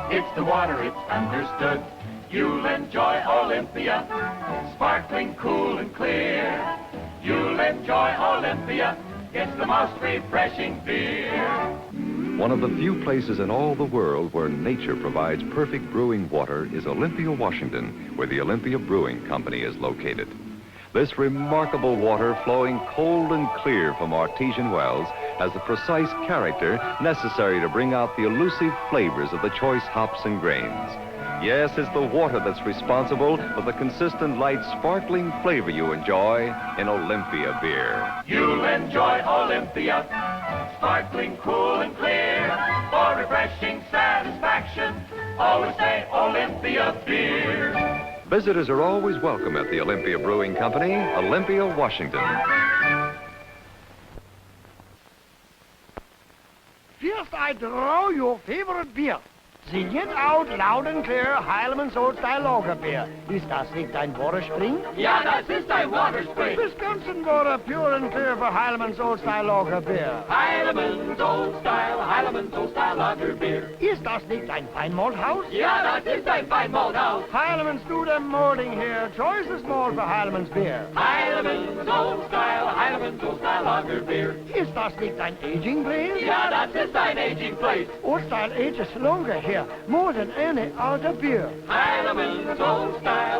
It's the water, it's understood. You'll enjoy Olympia, sparkling, cool, and clear. You'll enjoy Olympia. It's the most refreshing beer. One of the few places in all the world where nature provides perfect brewing water is Olympia, Washington, where the Olympia Brewing Company is located. This remarkable water, flowing cold and clear from artesian wells, has the precise character necessary to bring out the elusive flavors of the choice hops and grains. Yes, it's the water that's responsible for the consistent, light, sparkling flavor you enjoy in Olympia beer. You'll enjoy Olympia, sparkling, cool, and clear. For refreshing satisfaction, always say Olympia beer. Visitors are always welcome at the Olympia Brewing Company, Olympia, Washington. First, I draw your favorite beer. Sing it out loud and clear, Heileman's Old Style Lager Beer. Ist das nicht dein Waterspring? Ja, das ist ein Waterspring. Wisconsin water, pure and clear for Heileman's Old Style Lager Beer. Heileman's Old Style Lager Beer. Ist das nicht ein Feinmalthaus? Ja, das ist ein Feinmalthaus. Heileman's do them malting here. Choicest malt for Heileman's Beer. Heileman's Old Style Lager Beer. Ist das nicht ein aging place? Ja, das ist ein aging place. Old Style ages longer here, more than any other beer. Heileman's Old Style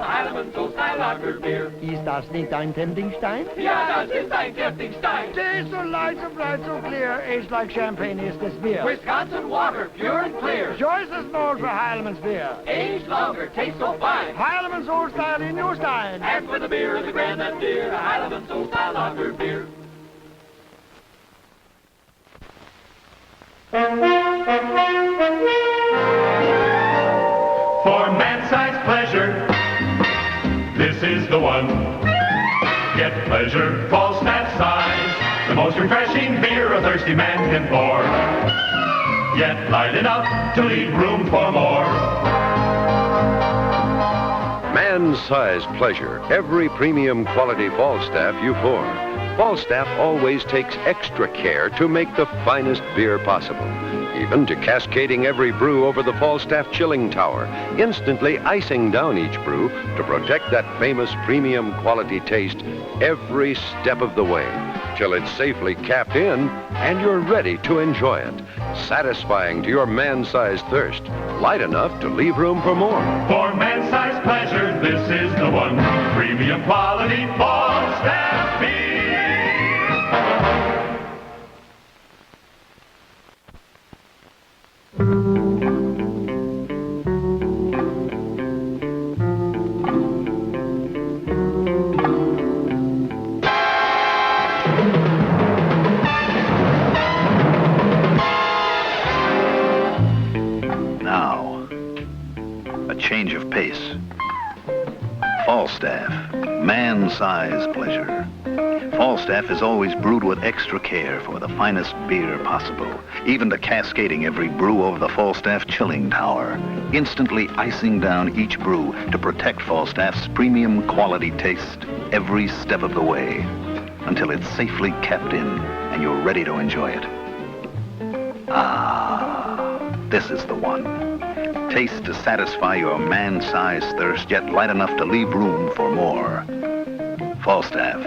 Lager Beer. Ist das nicht ein Temptingstein? Ja, das ist ein Temptingstein. Tastes so light, so bright, so clear, aged like champagne is this beer. Wisconsin water, pure and clear. Choicest malt for Heileman's Beer. Aged longer, tastes so fine. Heileman's Old Style in your stein. And for the beer, the grand and dear, Heileman's Old Style Lager Beer. For man-sized pleasure, this is the one. Get pleasure, Falstaff size, the most refreshing beer a thirsty man can pour. Yet light enough to leave room for more. Man-sized pleasure, every premium quality Falstaff you pour. Falstaff always takes extra care to make the finest beer possible, even to cascading every brew over the Falstaff chilling tower, instantly icing down each brew to protect that famous premium quality taste every step of the way, till it's safely capped in and you're ready to enjoy it, satisfying to your man-sized thirst, light enough to leave room for more. For man-sized pleasure, this is the one. Premium quality Falstaff beer. Now, a change of pace. Falstaff, man-sized pleasure. Falstaff is always brewed with extra care for the finest beer possible, even to cascading every brew over the Falstaff chilling tower, instantly icing down each brew to protect Falstaff's premium quality taste every step of the way, until it's safely capped in and you're ready to enjoy it. Ah, this is the one. Taste to satisfy your man-sized thirst, yet light enough to leave room for more. Falstaff,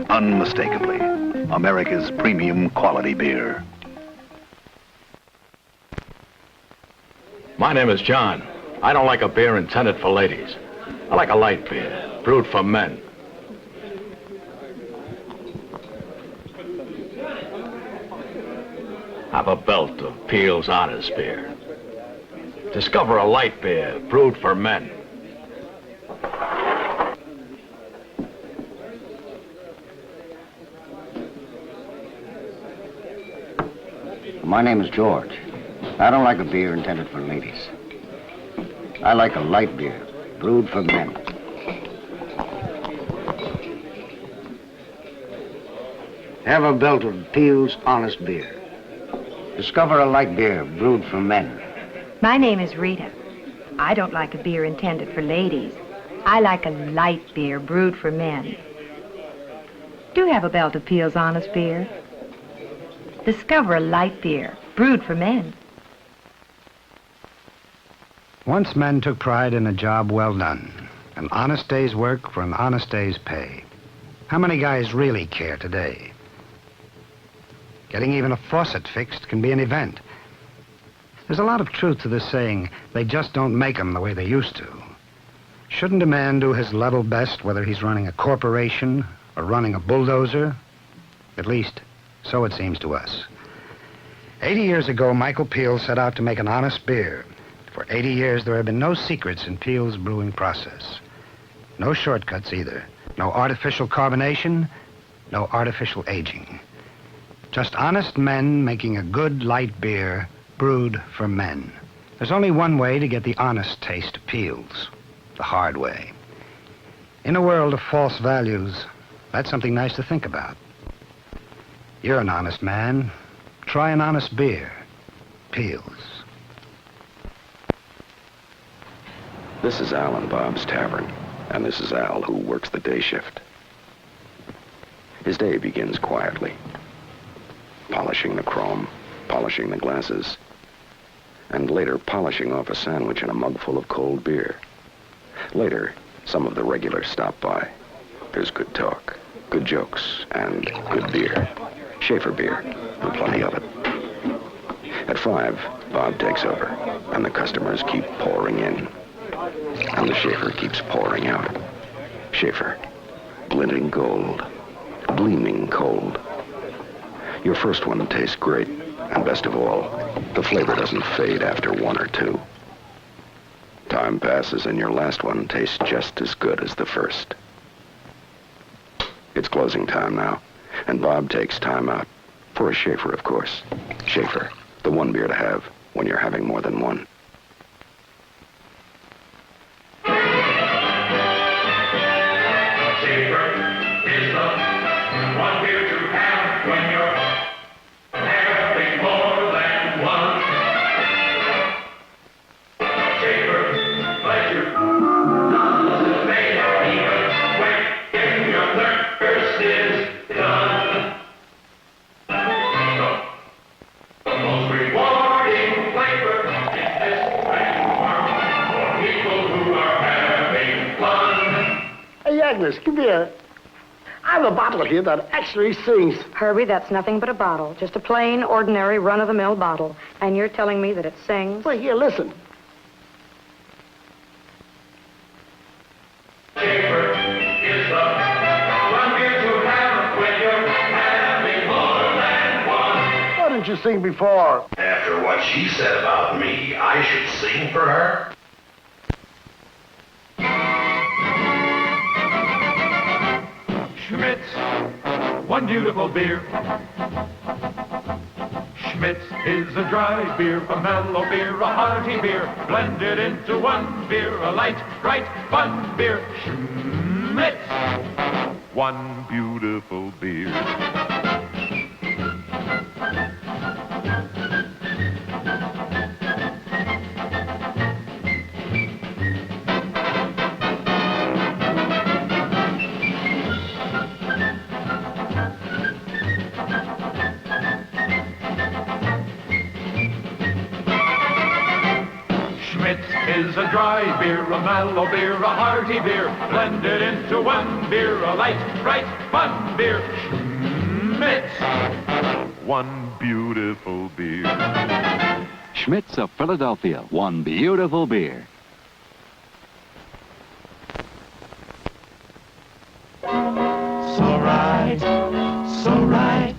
unmistakably America's premium quality beer. My name is John. I don't like a beer intended for ladies. I like a light beer, brewed for men. Have a belt of Peel's Honest Beer. Discover a light beer, brewed for men. My name is George. I don't like a beer intended for ladies. I like a light beer, brewed for men. Have a belt of Peel's Honest Beer. Discover a light beer, brewed for men. My name is Rita. I don't like a beer intended for ladies. I like a light beer, brewed for men. Do have a belt of Peel's Honest Beer. Discover a light beer, brewed for men. Once men took pride in a job well done. An honest day's work for an honest day's pay. How many guys really care today? Getting even a faucet fixed can be an event. There's a lot of truth to this saying, they just don't make 'em the way they used to. Shouldn't a man do his level best whether he's running a corporation or running a bulldozer? At least, so it seems to us. 80 years ago, Michael Peel set out to make an honest beer. For 80 years, there have been no secrets in Peel's brewing process. No shortcuts either. No artificial carbonation, no artificial aging. Just honest men making a good light beer brewed for men. There's only one way to get the honest taste of Peel's, the hard way. In a world of false values, that's something nice to think about. You're an honest man. Try an honest beer. Peel's. This is Al and Bob's Tavern, and this is Al who works the day shift. His day begins quietly, polishing the chrome, polishing the glasses, and later polishing off a sandwich and a mug full of cold beer. Later, some of the regulars stop by. There's good talk, good jokes, and good beer. Schaefer beer, and plenty of it. At 5, Bob takes over, and the customers keep pouring in. And the Schaefer keeps pouring out. Schaefer, glinting gold, gleaming cold. Your first one tastes great, and best of all, the flavor doesn't fade after 1 or 2. Time passes and your last one tastes just as good as the first. It's closing time now, and Bob takes time out. For a Schaefer, of course. Schaefer, the one beer to have when you're having more than one. Agnes, come here. I have a bottle here that actually sings. Herbie, that's nothing but a bottle. Just a plain, ordinary, run-of-the-mill bottle. And you're telling me that it sings? Well, here, listen. Why didn't you sing before? After what she said about me, I should sing for her? Schmitz, one beautiful beer. Schmitz is a dry beer, a mellow beer, a hearty beer, blended into one beer, a light, bright, fun beer. Schmitz, one beautiful beer. Schmitz is a dry beer, a mellow beer, a hearty beer, blended into one beer, a light, bright, fun beer. Schmitz. One beautiful beer. Schmitz of Philadelphia, one beautiful beer. So right,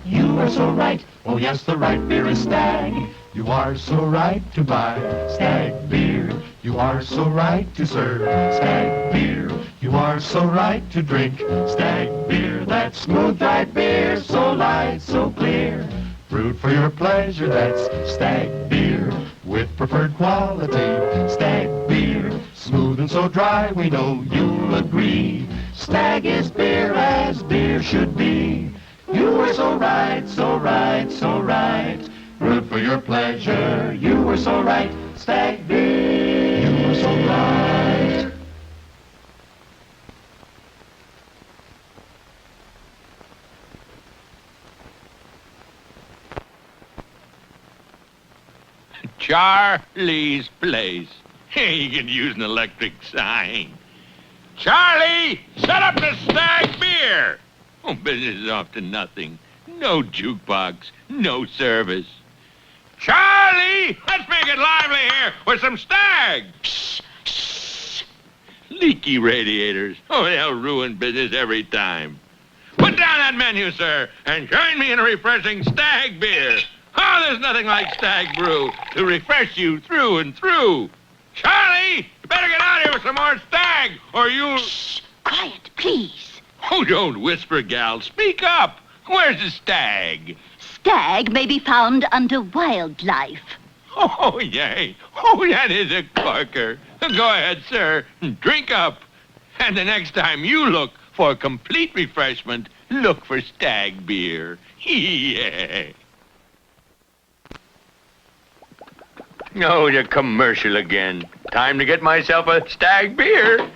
you are so right. Oh yes, the right beer is Stag. You are so right to buy Stag beer. You are so right to serve Stag beer. You are so right to drink Stag beer. That's smooth light beer, so light, so clear. Brewed for your pleasure, that's Stag beer. With preferred quality, Stag beer. Smooth and so dry, we know you'll agree. Stag is beer as beer should be. You were so right, so right, so right. Brewed for your pleasure, you were so right. Stag beer, you were so right. Charlie's Place. You can use an electric sign. Charlie, set up the Stag beer. Oh, business is off to nothing. No jukebox, no service. Charlie, let's make it lively here with some Stag. Shh, shh. Leaky radiators. Oh, they'll ruin business every time. Put down that menu, sir, and join me in a refreshing Stag beer. Oh, there's nothing like Stag brew to refresh you through and through. Charlie, you better get out here with some more Stag, or you'll... Shh, quiet, please. Oh, don't whisper, gal. Speak up. Where's the Stag? Stag may be found under wildlife. Oh, yay. Oh, that is a corker. Go ahead, sir. Drink up. And the next time you look for complete refreshment, look for Stag beer. Yeah. Oh, the commercial again. Time to get myself a Stag beer.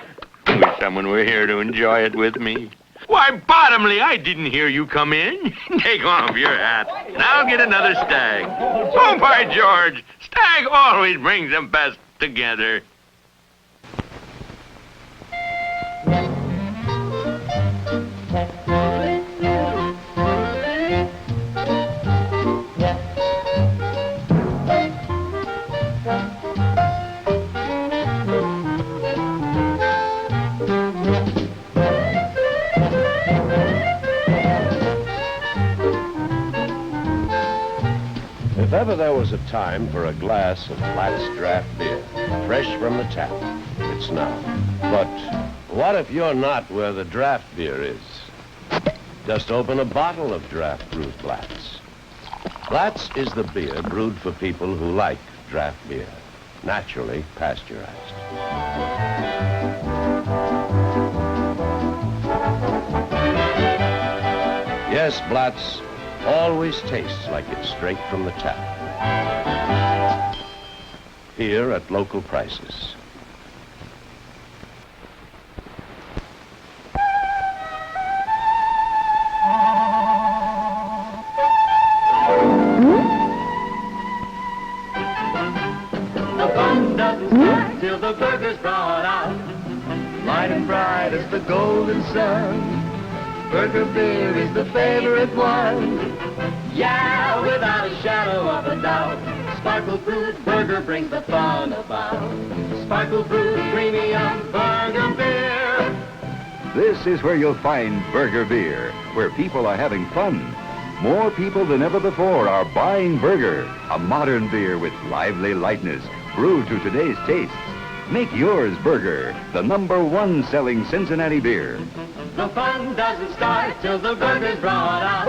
Wish someone were here to enjoy it with me. Why, Bottomley, I didn't hear you come in. Take off your hat, and I'll get another Stag. Oh, by George, Stag always brings them best together. If ever there was a time for a glass of Platt's draft beer, fresh from the tap, it's now. But what if you're not where the draft beer is? Just open a bottle of draft brewed Platt's. Platt's is the beer brewed for people who like draft beer, naturally pasteurized. Yes, Platt's always tastes like it's straight from the tap. Here at local prices. The fun doesn't start till the burger's brought out. Light and bright as the golden sun. Burger beer is the favorite one. Yeah, without a shadow of a doubt. Sparkle brewed burger brings the fun about. Sparkle brewed premium burger beer. This is where you'll find burger beer, where people are having fun. More people than ever before are buying burger, a modern beer with lively lightness, brewed to today's tastes. Make yours burger, the #1 selling Cincinnati beer. The fun doesn't start till the burger's brought out.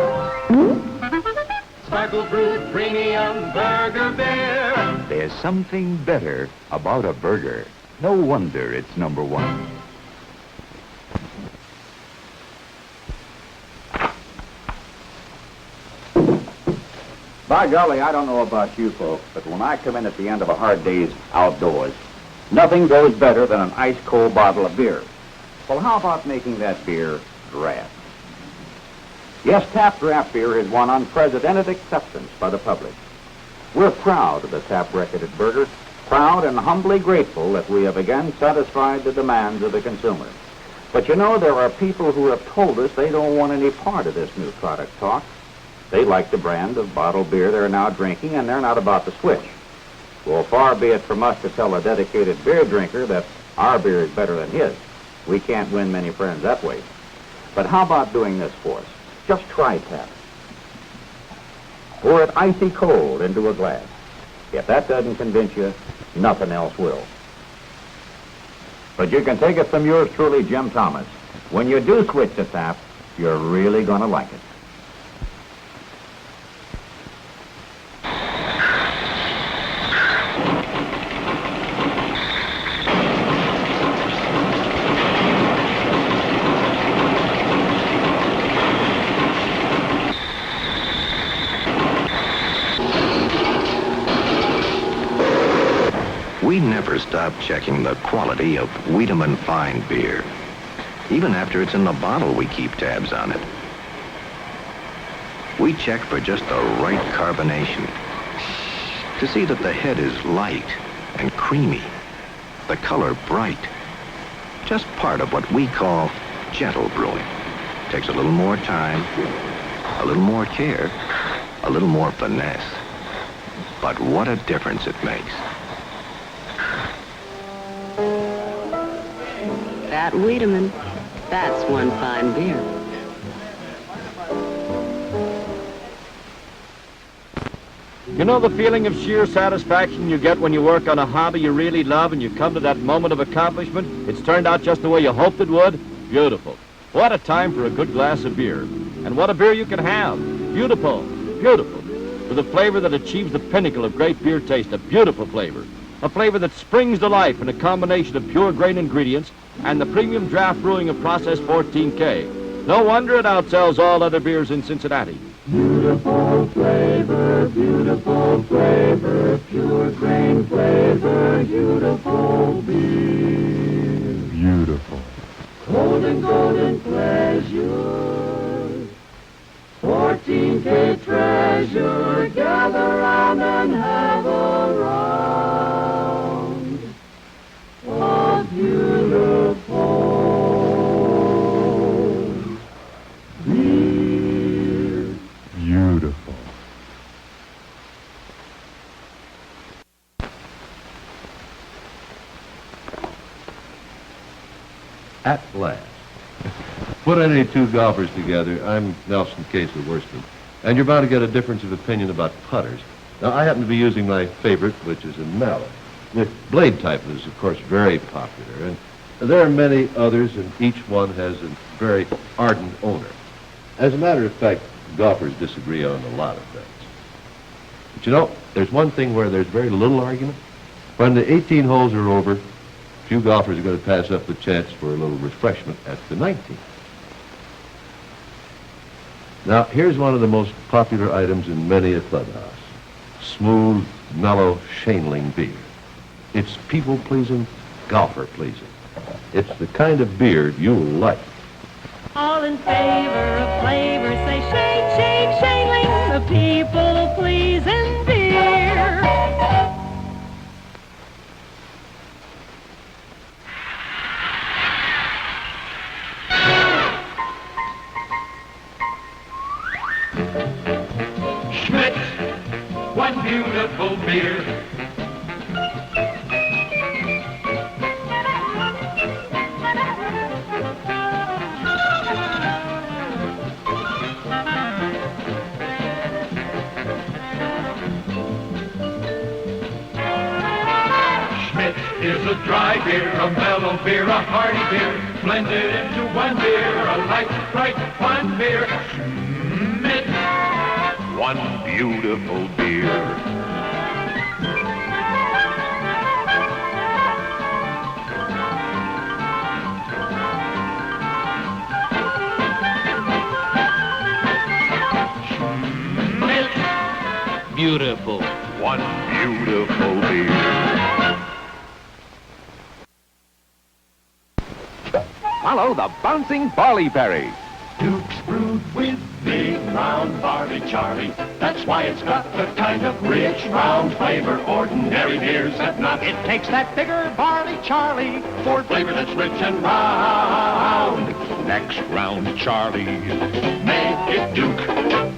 Sparkle brewed premium burger beer. There's something better about a burger. No wonder it's #1. By golly, I don't know about you folks, but when I come in at the end of a hard day's outdoors, nothing goes better than an ice-cold bottle of beer. Well, how about making that beer draft? Yes, tap draft beer has won unprecedented acceptance by the public. We're proud of the tap record at Burger, proud and humbly grateful that we have again satisfied the demands of the consumer. But you know, there are people who have told us they don't want any part of this new product talk. They like the brand of bottled beer they're now drinking, and they're not about to switch. Well, far be it from us to tell a dedicated beer drinker that our beer is better than his. We can't win many friends that way. But how about doing this for us? Just try tap. Pour it icy cold into a glass. If that doesn't convince you, nothing else will. But you can take it from yours truly, Jim Thomas. When you do switch to tap, you're really going to like it. We never stop checking the quality of Wiedemann Fine beer. Even after it's in the bottle, we keep tabs on it. We check for just the right carbonation, to see that the head is light and creamy, the color bright. Just part of what we call gentle brewing. Takes a little more time, a little more care, a little more finesse. But what a difference it makes. That Wiedemann, that's one fine beer. You know the feeling of sheer satisfaction you get when you work on a hobby you really love and you come to that moment of accomplishment? It's turned out just the way you hoped it would? Beautiful. What a time for a good glass of beer. And what a beer you can have. Beautiful. Beautiful. With a flavor that achieves the pinnacle of great beer taste, a beautiful flavor. A flavor that springs to life in a combination of pure grain ingredients and the premium draft brewing of Process 14K. No wonder it outsells all other beers in Cincinnati. Beautiful flavor, pure grain flavor, beautiful beer. Beautiful. Cold and golden pleasure, 14K treasure, gather round and have a round of beautiful beer. Beautiful. At last. Put any two golfers together, I'm Nelson Case of Worston, and you're bound to get a difference of opinion about putters. Now, I happen to be using my favorite, which is a mallet. The blade type is, of course, very popular, and there are many others, and each one has a very ardent owner. As a matter of fact, golfers disagree on a lot of things. But you know, there's one thing where there's very little argument. When the 18 holes are over, few golfers are going to pass up the chance for a little refreshment at the 19th. Now, here's one of the most popular items in many a clubhouse. Smooth, mellow Shaneling beer. It's people-pleasing, golfer-pleasing. It's the kind of beer you'll like. All in favor of flavor, say Shane, Shane, Shaneling, the people-pleasing beer. Schmidt, one beautiful beer. Schmidt is a dry beer, a mellow beer, a hearty beer, blended into one beer, a light, bright, fun beer. Schmidt. One beautiful beer. Beautiful. One beautiful beer. Follow the bouncing barley berry. Duke's brewed with big round barley Charlie. That's why it's got the kind of rich, round flavor ordinary beers have not. It takes that bigger barley Charlie for flavor that's rich and round. Next round, Charlie, make it Duke.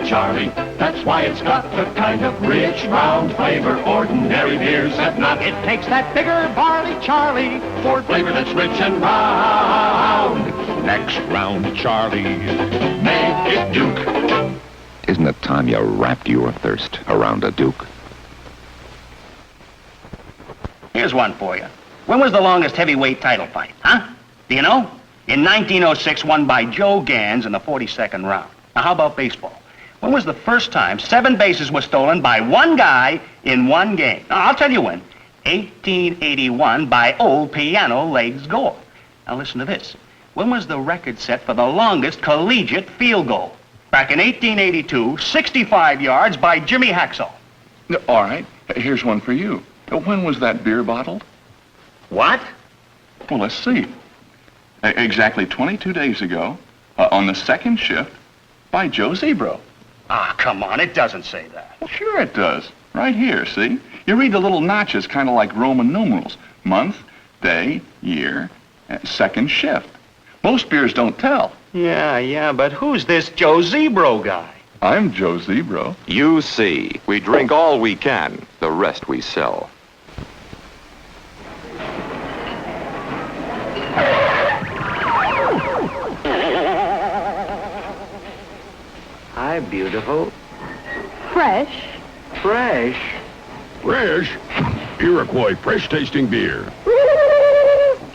Charlie. That's why it's got the kind of rich, round flavor ordinary beers have not. It takes that bigger barley Charlie for flavor that's rich and round. Next round, Charlie, make it Duke. Isn't it time you wrapped your thirst around a Duke? Here's one for you. When was the longest heavyweight title fight, huh? Do you know? In 1906, won by Joe Gans in the 42nd round. Now, how about baseball? When was the first time 7 bases were stolen by one guy in one game? Now, I'll tell you when. 1881 by old Piano Legs Gore. Now, listen to this. When was the record set for the longest collegiate field goal? Back in 1882, 65 yards by Jimmy Haxall. All right, here's one for you. When was that beer bottled? What? Well, let's see. Exactly 22 days ago, on the second shift, by Joe Zebro. Ah, come on, it doesn't say that. Well, sure it does. Right here, see? You read the little notches, kind of like Roman numerals. Month, day, year, second shift. Most beers don't tell. Yeah, but who's this Joe Zebro guy? I'm Joe Zebro. You see, we drink all we can. The rest we sell. Hi, beautiful. Fresh. Fresh. Fresh? Iroquois fresh-tasting beer.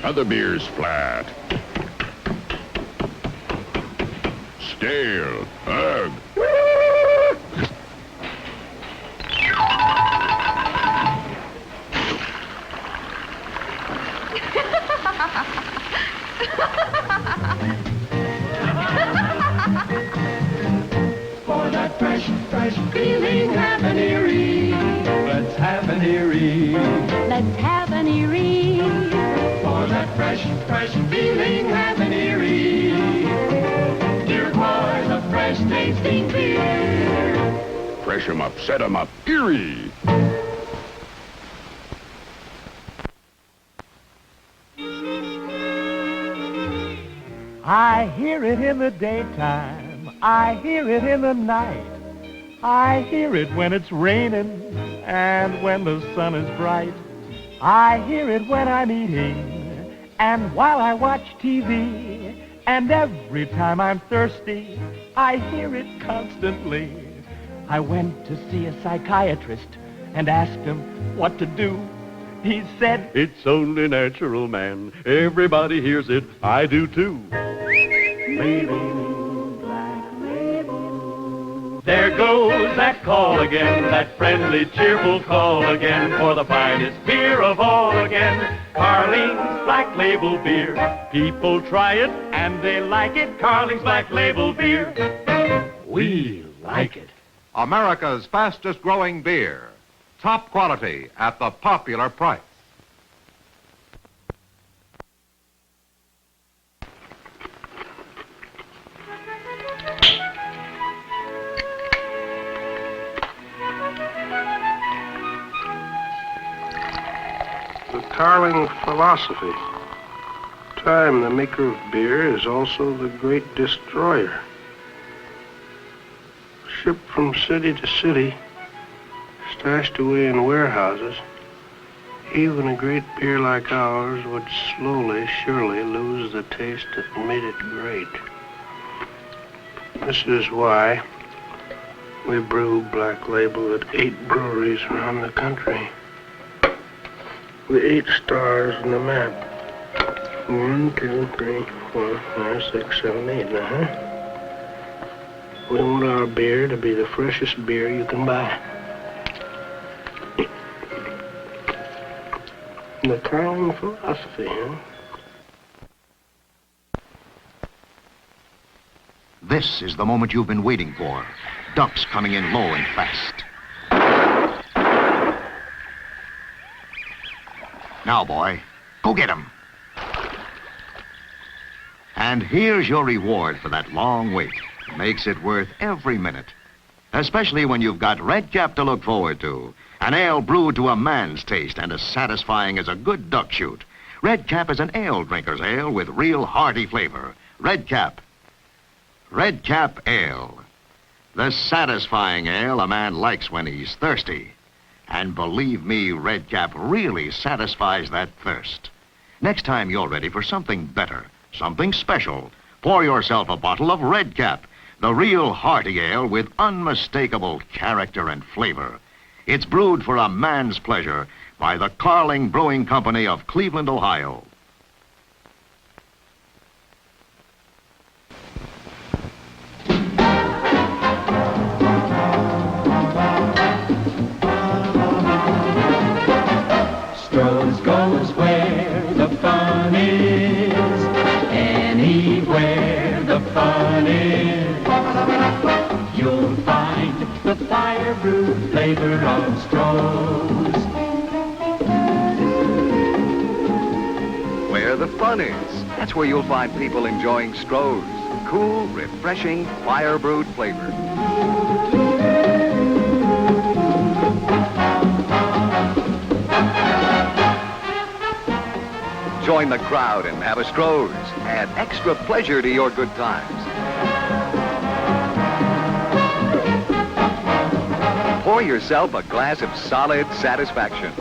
Other beers flat. Stale. Ugh. For that fresh feeling, have an Erie. Let's have an Erie. Let's have an Erie. For that fresh feeling, have an Erie. Iroquois, the fresh tasting beer. Fresh 'em up, set 'em up, Erie. I hear it in the daytime, I hear it in the night, I hear it when it's raining and when the sun is bright. I hear it when I'm eating and while I watch TV, and every time I'm thirsty, I hear it constantly. I went to see a psychiatrist and asked him what to do. He said, "It's only natural, man. Everybody hears it. I do too." there goes that call again, that friendly, cheerful call again, for the finest beer of all again, Carling's Black Label Beer. People try it and they like it, Carling's Black Label Beer. We like it. America's fastest growing beer. Top quality at the popular price. The Carling philosophy. Time, the maker of beer, is also the great destroyer. Shipped from city to city, stashed away in warehouses, even a great beer like ours would slowly, surely lose the taste that made it great. This is why we brew Black Label at 8 breweries around the country. The 8 stars in the map. 1, 2, 3, 4, 5, 6, 7, 8, We want our beer to be the freshest beer you can buy. The Carling philosophy, This is the moment you've been waiting for. Ducks coming in low and fast. Now, boy, go get 'em. And here's your reward for that long wait. Makes it worth every minute. Especially when you've got Red Cap to look forward to. An ale brewed to a man's taste and as satisfying as a good duck shoot. Red Cap is an ale drinker's ale with real hearty flavor. Red Cap. Red Cap Ale. The satisfying ale a man likes when he's thirsty. And believe me, Red Cap really satisfies that thirst. Next time you're ready for something better, something special, pour yourself a bottle of Red Cap, the real hearty ale with unmistakable character and flavor. It's brewed for a man's pleasure by the Carling Brewing Company of Cleveland, Ohio. Stroh's goes where the fun is, anywhere the fun is. You'll find the fire brew flavor of Stroh's. Where the fun is, that's where you'll find people enjoying Stroh's. Cool, refreshing, fire-brewed flavor. Join the crowd and have a Stroh's. Add extra pleasure to your good times. Pour yourself a glass of solid satisfaction.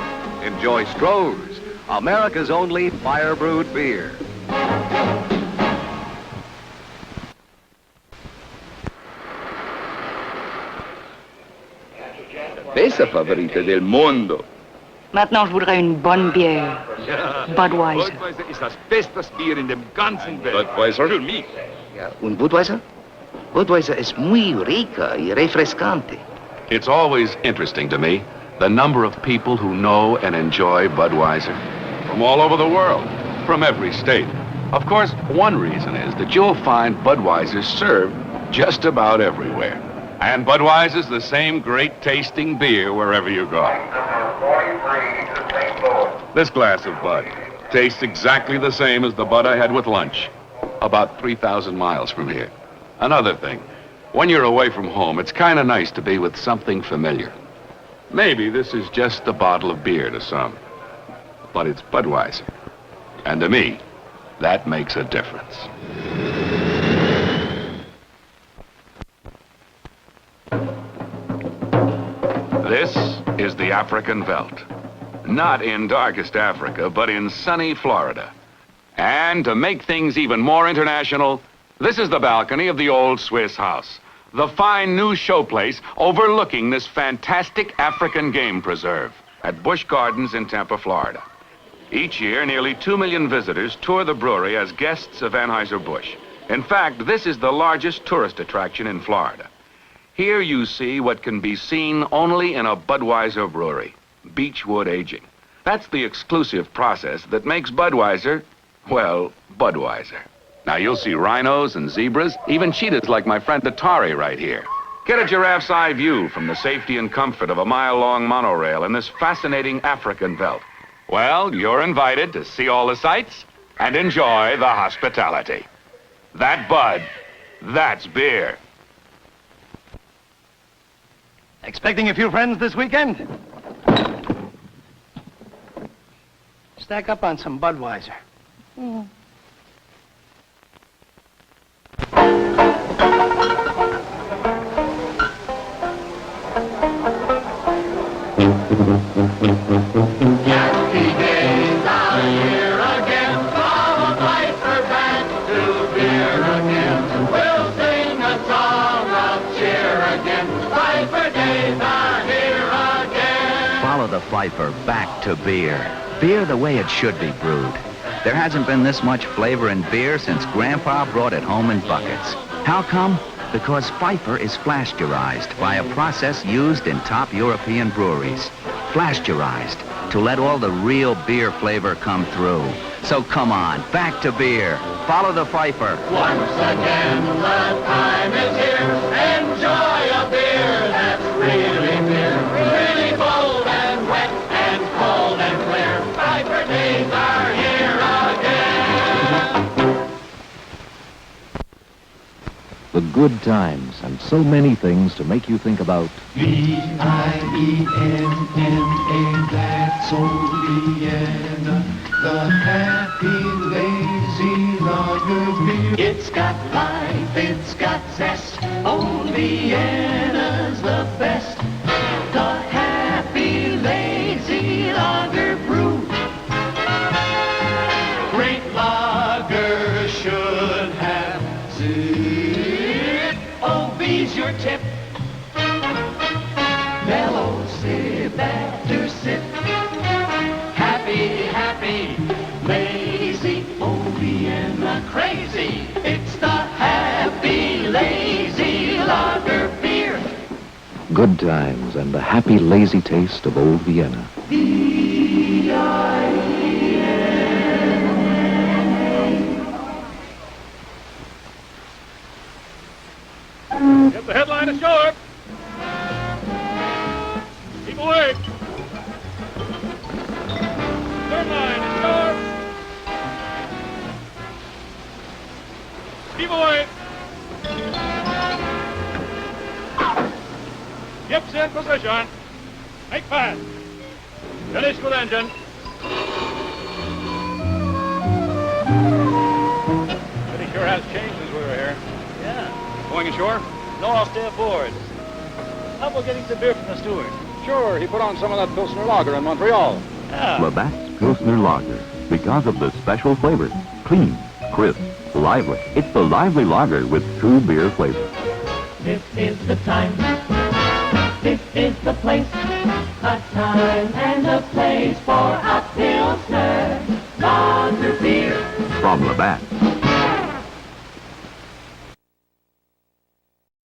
Enjoy Stroh's, America's only fire-brewed beer. Pezza favorita del mondo. Maintenant, je voudrais une bonne bière. Budweiser. Budweiser ist das beste Bier in dem ganzen Welt. Budweiser für mich. Ja, und Budweiser? Budweiser es muy rica y refrescante. It's always interesting to me, the number of people who know and enjoy Budweiser. From all over the world, from every state. Of course, one reason is that you'll find Budweiser served just about everywhere. And Budweiser's the same great-tasting beer wherever you go. This glass of Bud tastes exactly the same as the Bud I had with lunch, about 3,000 miles from here. Another thing, when you're away from home, it's kind of nice to be with something familiar. Maybe this is just a bottle of beer to some, but it's Budweiser. And to me, that makes a difference. This is the African Veldt. Not in darkest Africa, but in sunny Florida. And to make things even more international, this is the balcony of the old Swiss house. The fine new showplace overlooking this fantastic African game preserve at Busch Gardens in Tampa, Florida. Each year, nearly 2 million visitors tour the brewery as guests of Anheuser-Busch. In fact, this is the largest tourist attraction in Florida. Here you see what can be seen only in a Budweiser brewery, beechwood aging. That's the exclusive process that makes Budweiser, well, Budweiser. Now you'll see rhinos and zebras, even cheetahs like my friend Atari right here. Get a giraffe's eye view from the safety and comfort of a mile-long monorail in this fascinating African Veldt. Well, you're invited to see all the sights and enjoy the hospitality. That Bud, that's beer. Expecting a few friends this weekend? Stack up on some Budweiser. Yankee days are here again. From a fifer back to beer again. We'll sing a song of cheer again. Fifer days are here again. Follow the fifer back to beer. Beer the way it should be brewed. There hasn't been this much flavor in beer since Grandpa brought it home in buckets. How come? Because Pfeiffer is flash-jurized by a process used in top European breweries. Flash-jurized to let all the real beer flavor come through. So come on, back to beer. Follow the Pfeiffer. Once again, the time is here. Enjoy a beer that's really beer. Really bold and wet and cold and clear. Pfeiffer days are here again. The good times and so many things to make you think about. Vienna, that's old Vienna. The happy, lazy lager beer. It's got life, it's got zest. Old Vienna's the best. The happy, lazy lager brew. Great lager should have zip. Oh, V's your tip. Mellow sip after sip. Happy, happy, lazy, oh Vienna crazy. It's the happy, lazy lager beer. Good times and the happy, lazy taste of old Vienna. Get the headline ashore. Keep awake. Third line ashore. Keep away. Yips in position. Make fast. Finish with engine. Pretty sure has changed since we were here. Yeah. Going ashore? No, I'll stay aboard. How about getting some beer from the steward? Sure, he put on some of that Pilsner Lager in Montreal. Yeah. Labatt's Pilsner Lager, because of the special flavor. Clean, crisp, lively. It's the lively lager with true beer flavor. This is the time. This is the place. A time and a place for a Pilsner Lager beer. From Labatt.